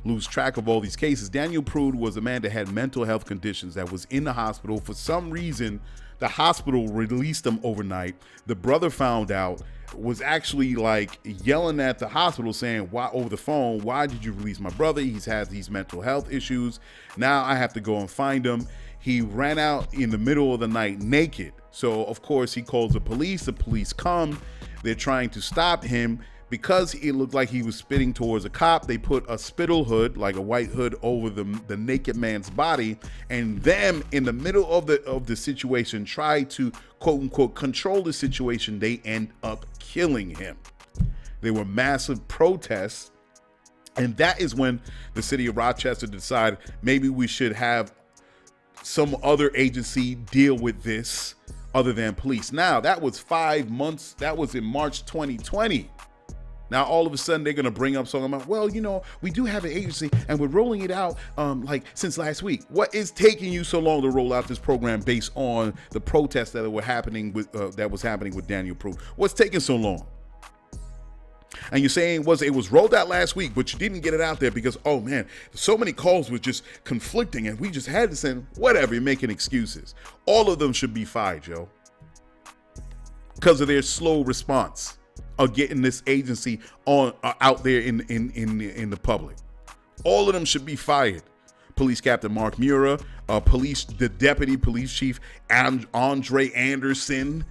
lose track of all these cases. Daniel Prude was a man that had mental health conditions that was in the hospital. For some reason, the hospital released him overnight. The brother found out, was actually like yelling at the hospital saying, why, over the phone, why did you release my brother? He's had these mental health issues. Now I have to go and find him. He ran out in the middle of the night naked. So of course he calls the police. The police come. They're trying to stop him. Because it looked like he was spitting towards a cop, they put a spittle hood, like a white hood, over the naked man's body, and them in the middle of the situation try to quote unquote control the situation. They end up killing him. There were massive protests, and that is when the city of Rochester decided maybe we should have some other agency deal with this other than police. Now, that was 5 months. That was in March 2020. Now, all of a sudden, they're going to bring up something about, well, we do have an agency and we're rolling it out since last week. What is taking you so long to roll out this program based on the protests that were happening with Daniel Prude? What's taking so long? And you're saying it was rolled out last week, but you didn't get it out there because, oh man, so many calls were just conflicting and we just had to send whatever. You're making excuses. All of them should be fired, Joe, because of their slow response of getting this agency out there in the public. All of them should be fired. Police Captain Mark Mura, the Deputy Police Chief Andre Anderson,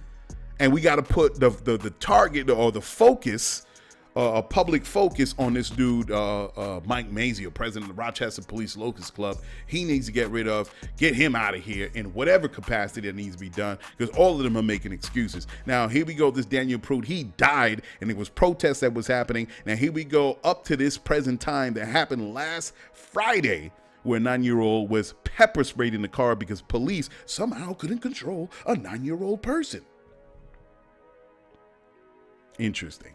and we got to put the target or the focus, a public focus on this dude, Mike Mazio, president of the Rochester Police Locust Club. He needs to get him out of here in whatever capacity that needs to be done, because all of them are making excuses. Now, here we go. This Daniel Prude, he died, and it was protests that was happening. Now, here we go up to this present time that happened last Friday, where a 9-year-old was pepper sprayed in the car because police somehow couldn't control a 9-year-old person. Interesting.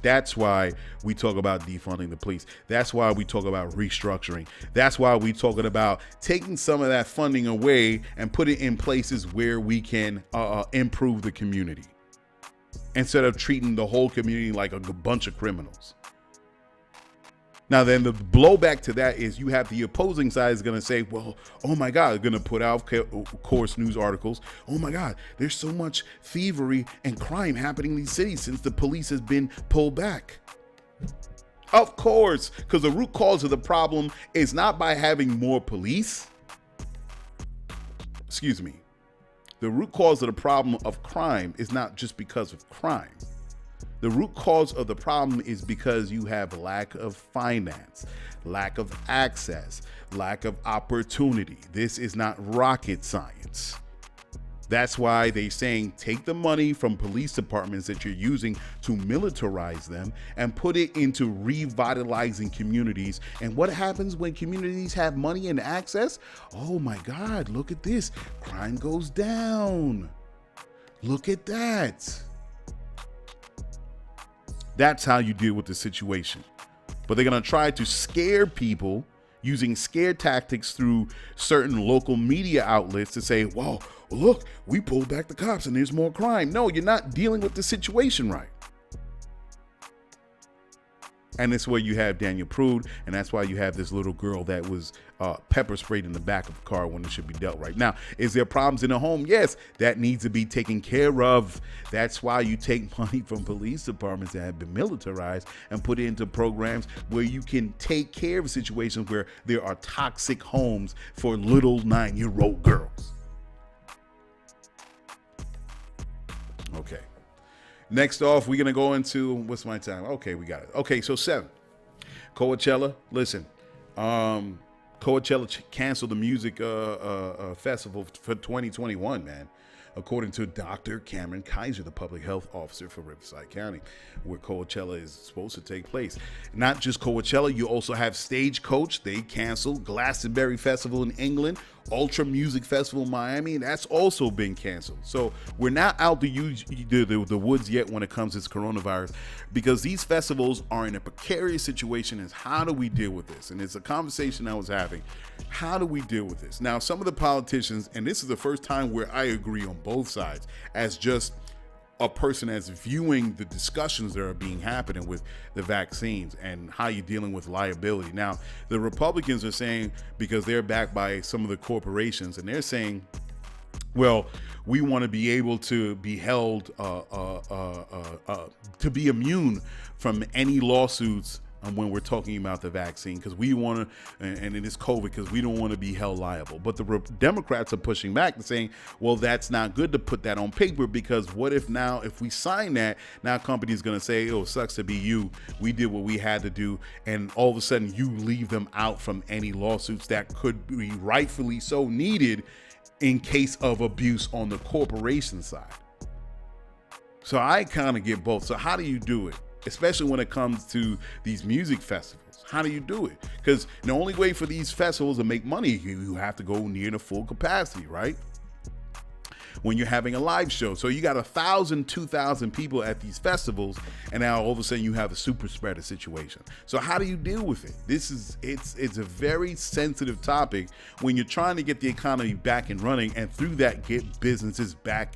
That's why we talk about defunding the police. That's why we talk about restructuring. That's why we talking about taking some of that funding away and put it in places where we can improve the community, instead of treating the whole community like a bunch of criminals. Now, then the blowback to that is you have the opposing side is going to say, well, oh my God, they're going to put out, of course, news articles. Oh my God, there's so much thievery and crime happening in these cities since the police has been pulled back. Of course, because the root cause of the problem is not by having more police. Excuse me. The root cause of the problem of crime is not just because of crime. The root cause of the problem is because you have lack of finance, lack of access, lack of opportunity. This is not rocket science. That's why they're saying take the money from police departments that you're using to militarize them and put it into revitalizing communities. And what happens when communities have money and access? Oh my God, look at this. Crime goes down. Look at that. That's how you deal with the situation. But they're going to try to scare people using scare tactics through certain local media outlets to say, well, look, we pulled back the cops and there's more crime. No, you're not dealing with the situation right. And that's where you have Daniel Prude, and that's why you have this little girl that was pepper sprayed in the back of the car when it should be dealt right. Now, is there problems in the home? Yes, that needs to be taken care of. That's why you take money from police departments that have been militarized and put it into programs where you can take care of situations where there are toxic homes for little 9-year-old girls. Okay. Next off, we're going to go into, what's my time? Okay, we got it. Okay, so 7. Coachella, listen. Coachella canceled the music festival for 2021, man. According to Dr. Cameron Kaiser, the public health officer for Riverside County, where Coachella is supposed to take place. Not just Coachella, you also have Stagecoach. They canceled. Glastonbury Festival in England. Ultra Music Festival in Miami, and that's also been canceled. So we're not out the woods yet when it comes to this coronavirus, because these festivals are in a precarious situation. Is how do we deal with this? And it's a conversation I was having. How do we deal with this? Now, some of the politicians, and this is the first time where I agree on both sides, as just a person as viewing the discussions that are being happening with the vaccines and how you're dealing with liability. Now, the Republicans are saying, because they're backed by some of the corporations, and they're saying, well, we want to be able to be held, to be immune from any lawsuits when we're talking about the vaccine, because we want to, and it is COVID, because we don't want to be held liable. But the Democrats are pushing back and saying, well, that's not good to put that on paper, because what if now, if we sign that, now company's going to say, oh, it sucks to be you. We did what we had to do. And all of a sudden you leave them out from any lawsuits that could be rightfully so needed in case of abuse on the corporation side. So I kind of get both. So how do you do it? especially when it comes to these music festivals. How do you do it? Because the only way for these festivals to make money, you have to go near the full capacity, right? When you're having a live show. So you got 1,000, 2,000 people at these festivals, and now all of a sudden you have a super spreader situation. So how do you deal with it? It's a very sensitive topic when you're trying to get the economy back and running, and through that get businesses back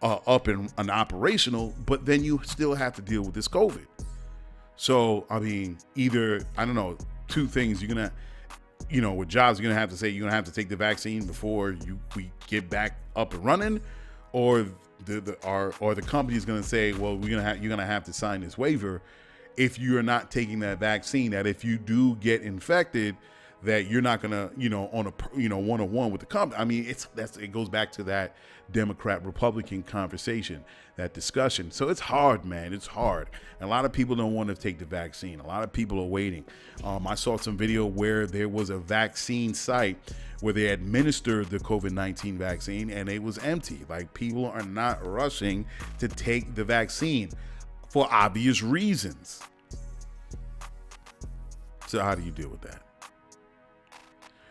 up and operational, but then you still have to deal with this COVID. So, I mean, either, I don't know, two things. You're going to, with jobs, you're going to have to say you're going to have to take the vaccine before we get back up and running, or the company is going to say, well, you're going to have to sign this waiver if you're not taking that vaccine, that if you do get infected, that you're not going to, on a, one-on-one with the company. I mean, it goes back to that Democrat-Republican conversation, that discussion. So it's hard, man. It's hard. And a lot of people don't want to take the vaccine. A lot of people are waiting. I saw some video where there was a vaccine site where they administered the COVID-19 vaccine and it was empty. Like, people are not rushing to take the vaccine for obvious reasons. So how do you deal with that?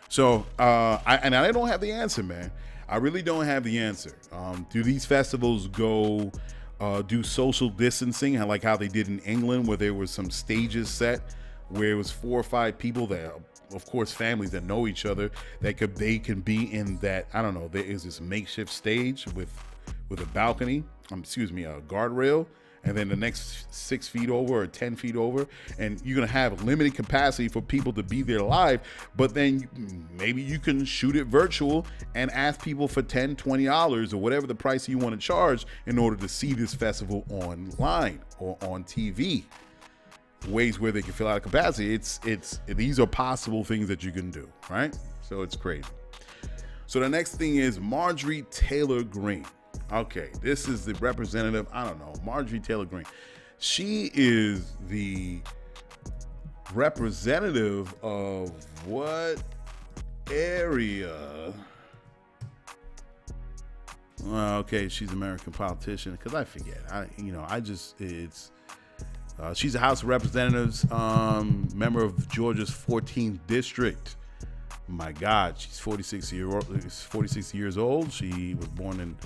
So, I don't have the answer, man. I really don't have the answer. Do these festivals go do social distancing, like how they did in England, where there was some stages set where it was 4 or 5 people that, of course, families that know each other, they can be in that, I don't know, there is this makeshift stage with a balcony, a guardrail, and then the next 6 feet over or 10 feet over, and you're going to have limited capacity for people to be there live, but then maybe you can shoot it virtual and ask people for $10, $20 or whatever the price you want to charge in order to see this festival online or on TV. Ways where they can fill out a capacity. These are possible things that you can do, right? So it's crazy. So the next thing is Marjorie Taylor Greene. Okay, this is the representative, Marjorie Taylor Greene. She is the representative of what area? Okay, she's an American politician, because I forget. She's a House of Representatives, member of Georgia's 14th district. My God, she's 46 years old. She was born in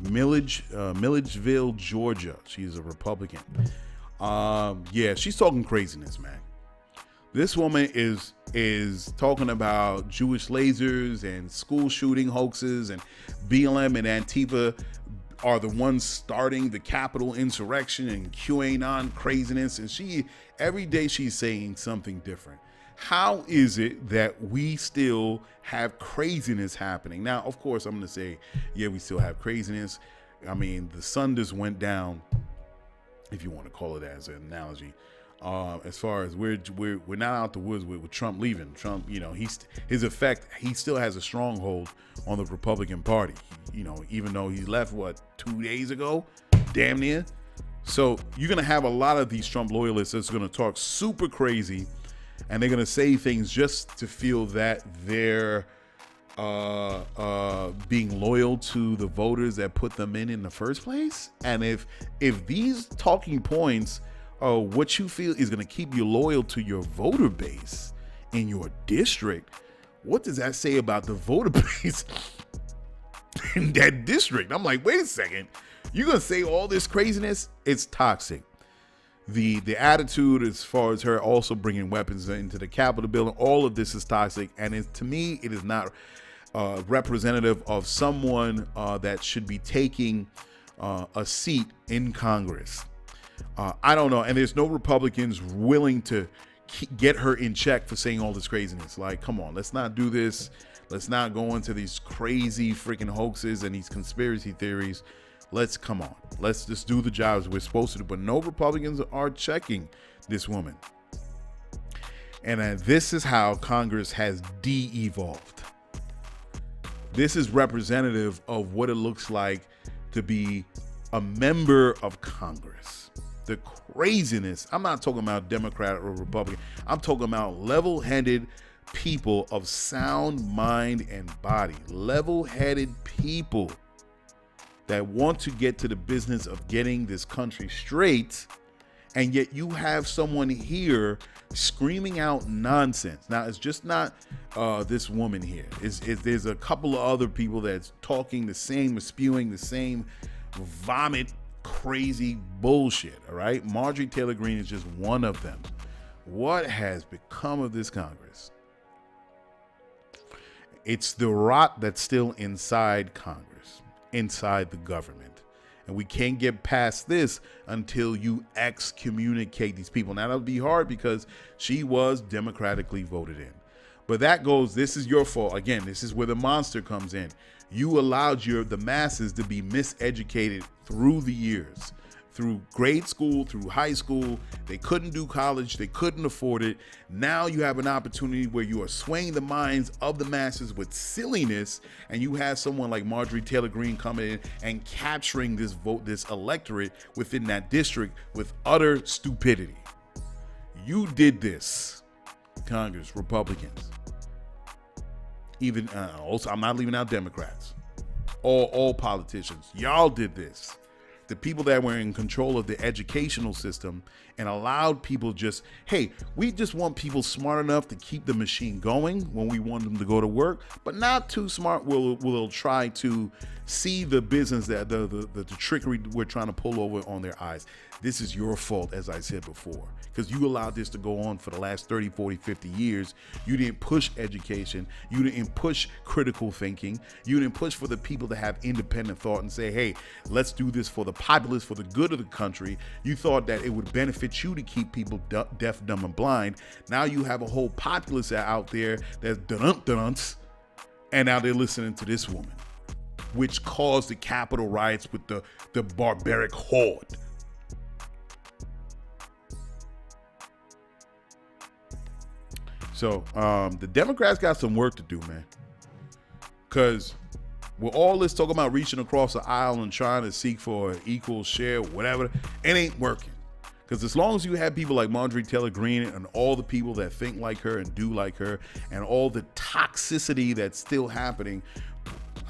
Milledgeville, Georgia. She's a Republican. She's talking craziness, man. This woman is talking about Jewish lasers and school shooting hoaxes, and BLM and Antifa are the ones starting the Capitol insurrection and QAnon craziness. And every day she's saying something different. How is it that we still have craziness happening? Now, of course, I'm going to say, yeah, we still have craziness. I mean, the sun just went down, if you want to call it as an analogy. As far as we're not out the woods with Trump leaving. Trump, he still has a stronghold on the Republican Party. Even though he left 2 days ago, damn near. So you're gonna have a lot of these Trump loyalists that's gonna talk super crazy, and they're gonna say things just to feel that they're being loyal to the voters that put them in the first place. And if these talking points are what you feel is going to keep you loyal to your voter base in your district, what does that say about the voter base in that district? I'm like, wait a second, you're going to say all this craziness? It's toxic. The attitude as far as her also bringing weapons into the Capitol building, all of this is toxic, and to me it is not representative of someone that should be taking a seat in Congress. I don't know, and there's no Republicans willing to get her in check for saying all this craziness. Like, come on, let's not do this. Let's not go into these crazy freaking hoaxes and these conspiracy theories. Let's just do the jobs we're supposed to do. But no Republicans are checking this woman. And this is how Congress has de-evolved. This is representative of what it looks like to be a member of Congress. The craziness. I'm not talking about Democrat or Republican. I'm talking about level-headed people of sound mind and body. Level-headed people that want to get to the business of getting this country straight And yet you have someone here screaming out nonsense. Now, it's just not this woman here. There's a couple of other people that's talking the same, spewing the same vomit, crazy bullshit, all right? Marjorie Taylor Greene is just one of them. What has become of this Congress? It's the rot that's still inside Congress, inside the government. And we can't get past this until you excommunicate these people. Now, that'll be hard because she was democratically voted in. But that goes, this is your fault. Again, this is where the monster comes in. You allowed the masses to be miseducated through the years, through grade school, through high school. They couldn't do college. They couldn't afford it. Now you have an opportunity where you are swaying the minds of the masses with silliness, and you have someone like Marjorie Taylor Greene coming in and capturing this vote, this electorate within that district with utter stupidity. You did this, Congress, Republicans. Even also, I'm not leaving out Democrats. All politicians. Y'all did this. The people that were in control of the educational system and allowed people hey, we just want people smart enough to keep the machine going when we want them to go to work, but not too smart will try to see the business, that the trickery we're trying to pull over on their eyes. This is your fault, as I said before, because you allowed this to go on for the last 30, 40, 50 years. You didn't push education. You didn't push critical thinking. You didn't push for the people to have independent thought and say, hey, let's do this for the populace, for the good of the country. You thought that it would benefit you to keep people deaf, dumb, and blind. Now you have a whole populace out there that's dun-dun-dun-dunts, and now they're listening to this woman, which caused the Capitol riots with the barbaric horde. So the Democrats got some work to do, man. Because with all this talking about reaching across the aisle and trying to seek for an equal share, whatever, it ain't working. Because as long as you have people like Marjorie Taylor Greene and all the people that think like her and do like her and all the toxicity that's still happening,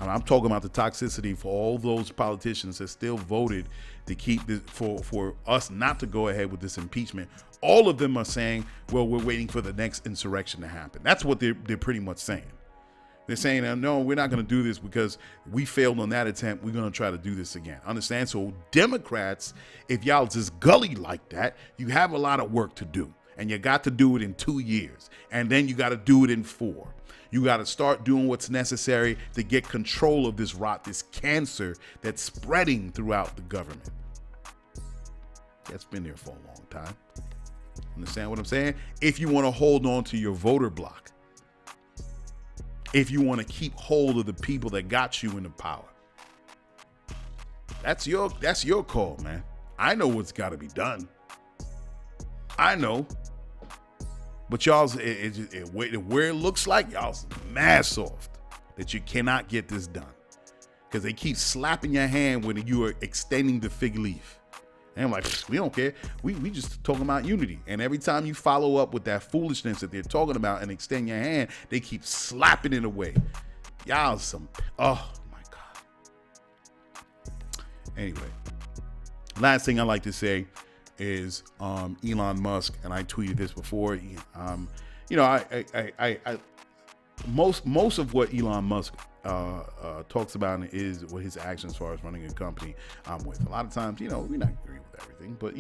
and I'm talking about the toxicity for all those politicians that still voted to keep this, for us not to go ahead with this impeachment. All of them are saying, well, we're waiting for the next insurrection to happen. That's what they're pretty much saying. They're saying, no, we're not going to do this because we failed on that attempt. We're going to try to do this again. Understand? So Democrats, if y'all just gully like that, you have a lot of work to do. And you got to do it in 2 years. And then you got to do it in 4. You got to start doing what's necessary to get control of this rot, this cancer that's spreading throughout the government. That's been there for a long time. Understand what I'm saying? If you want to hold on to your voter block, if you want to keep hold of the people that got you into power, that's your call, man. I know what's got to be done. I know. But y'all's, where it looks like y'all's mad soft that you cannot get this done. Because they keep slapping your hand when you are extending the fig leaf. And I'm like, we don't care. We just talking about unity. And every time you follow up with that foolishness that they're talking about and extend your hand, they keep slapping it away. Y'all oh my God. Anyway, last thing I like to say is Elon Musk, and I tweeted this before. Most of what Elon Musk talks about is what his actions as far as running a company I'm with. A lot of times, we're not agreeing with everything, but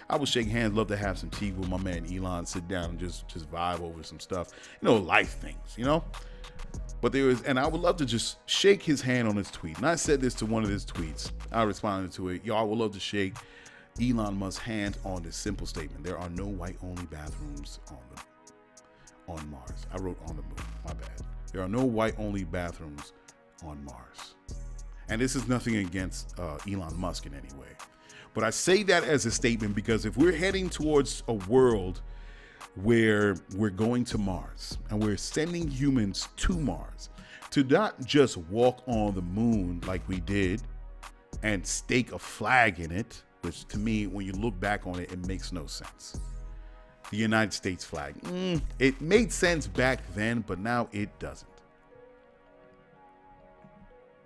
I would shake hands, love to have some tea with my man Elon, sit down and just vibe over some stuff, life things, But and I would love to just shake his hand on his tweet. And I said this to one of his tweets. I responded to it. Y'all would love to shake Elon Musk's hand on this simple statement: there are no white-only bathrooms on Mars. I wrote on the moon. My bad. There are no white-only bathrooms on Mars. And this is nothing against Elon Musk in any way. But I say that as a statement because if we're heading towards a world where we're going to Mars and we're sending humans to Mars, to not just walk on the moon like we did and stake a flag in it, which to me, when you look back on it, it makes no sense. The United States flag. It made sense back then, but now it doesn't.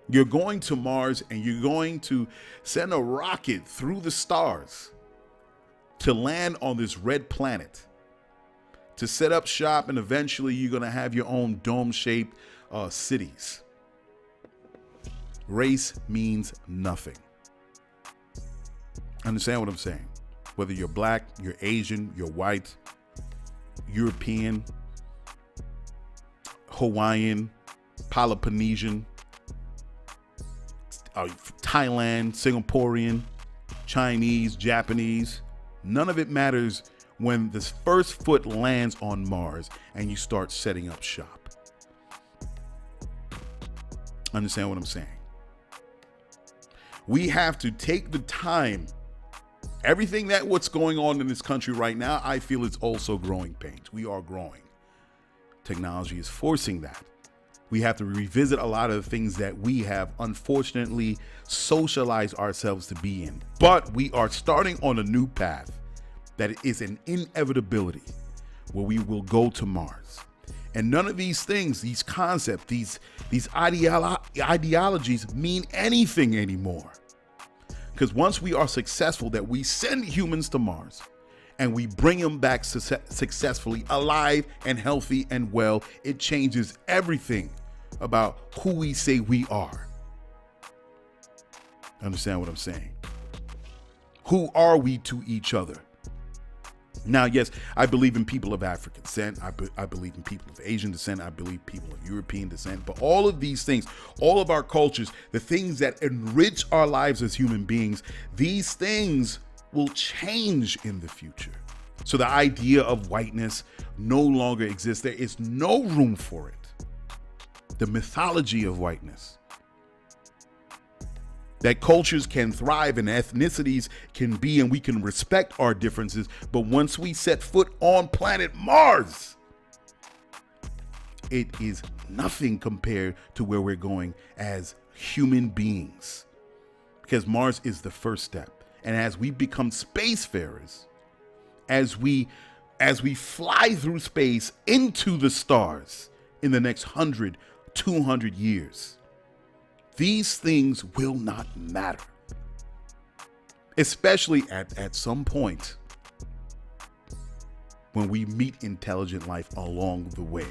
You're going to Mars and you're going to send a rocket through the stars to land on this red planet, to set up shop, and eventually you're going to have your own dome-shaped cities. Race means nothing. Understand what I'm saying? Whether you're black, you're Asian, you're white, European, Hawaiian, Peloponnesian, Thailand, Singaporean, Chinese, Japanese. None of it matters when this first foot lands on Mars and you start setting up shop. Understand what I'm saying? We have to take the time. Everything that what's going on in this country right now, I feel it's also growing pains. We are growing. Technology is forcing that. We have to revisit a lot of the things that we have unfortunately socialized ourselves to be in. But we are starting on a new path that is an inevitability where we will go to Mars. And none of these things, these concepts, these ideologies mean anything anymore. Because once we are successful, that we send humans to Mars and we bring them back successfully, alive and healthy and well, it changes everything about who we say we are. Understand what I'm saying? Who are we to each other? Now, yes, I believe in people of African descent. I believe in people of Asian descent. I believe people of European descent. But all of these things, all of our cultures, the things that enrich our lives as human beings, these things will change in the future. So the idea of whiteness no longer exists. There is no room for it. The mythology of whiteness. That cultures can thrive and ethnicities can be, and we can respect our differences. But once we set foot on planet Mars, it is nothing compared to where we're going as human beings. Because Mars is the first step. And as we become spacefarers, as we fly through space into the stars in the next 100, 200 years, these things will not matter, especially at some point when we meet intelligent life along the way.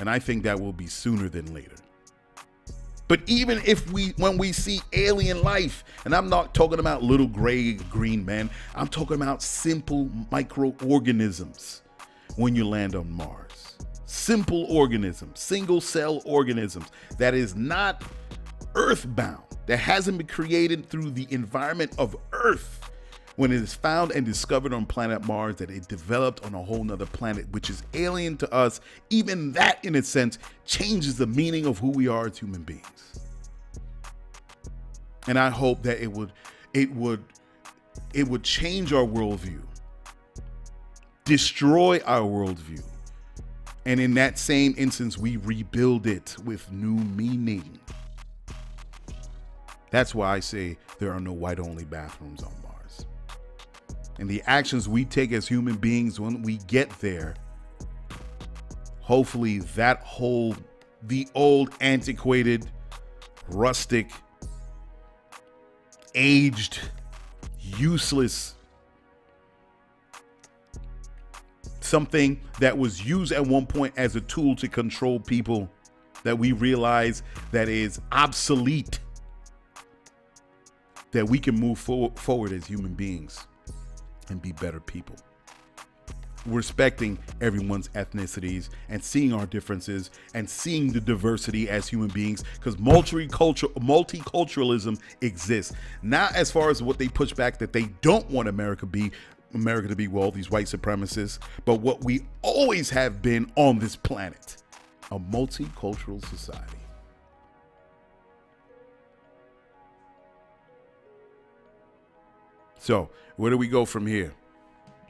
And I think that will be sooner than later. But even if when we see alien life, and I'm not talking about little gray green men, I'm talking about simple microorganisms when you land on Mars. Simple organisms, single cell organisms that is not earthbound, that hasn't been created through the environment of Earth. When it is found and discovered on planet Mars, that it developed on a whole nother planet, which is alien to us, even that in a sense changes the meaning of who we are as human beings. And I hope that it would change our worldview, destroy our worldview. And in that same instance, we rebuild it with new meaning. That's why I say there are no white-only bathrooms on Mars. And the actions we take as human beings when we get there, hopefully the old, antiquated, rustic, aged, useless, something that was used at one point as a tool to control people, that we realize that is obsolete, that we can move forward as human beings and be better people, respecting everyone's ethnicities and seeing our differences and seeing the diversity as human beings, because multiculturalism exists. Not as far as what they push back, that they don't want America to be all these white supremacists, but what we always have been on this planet, a multicultural society. So where do we go from here?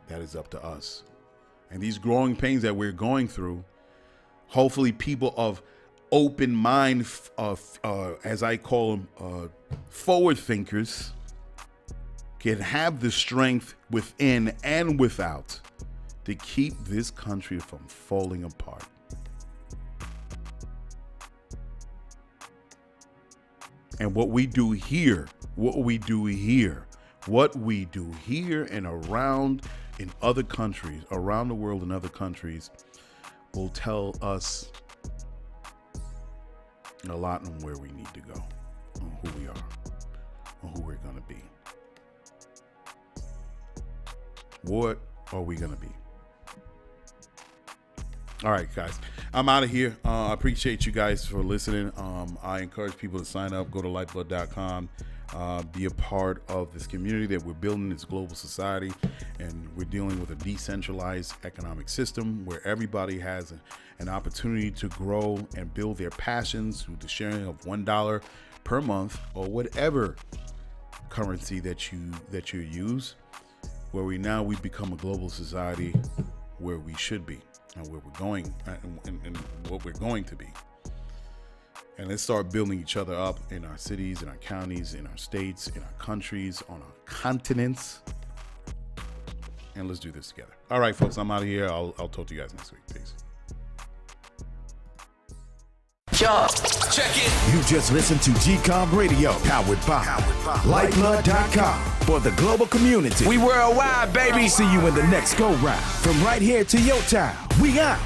That is up to us. And these growing pains that we're going through, hopefully people of open mind, as I call them, forward thinkers, can have the strength within and without to keep this country from falling apart. And what we do here what we do here and around in other countries, around the world in other countries, will tell us a lot on where we need to go, on who we are, on who we're going to be. What are we going to be? All right, guys, I'm out of here. I appreciate you guys for listening. I encourage people to sign up, go to Lyfeblood.com, be a part of this community that we're building, this global society, and we're dealing with a decentralized economic system where everybody has an opportunity to grow and build their passions through the sharing of $1 per month or whatever currency that you use, where we become a global society where we should be and where we're going and what we're going to be. And let's start building each other up in our cities, in our counties, in our states, in our countries, on our continents. And let's do this together. All right, folks, I'm out of here. I'll talk to you guys next week. Peace. Check it. You just listened to GCOM Radio, powered by Lyfeblood.com for the global community. We worldwide, baby. See you in the next go round. From right here to your town, we out.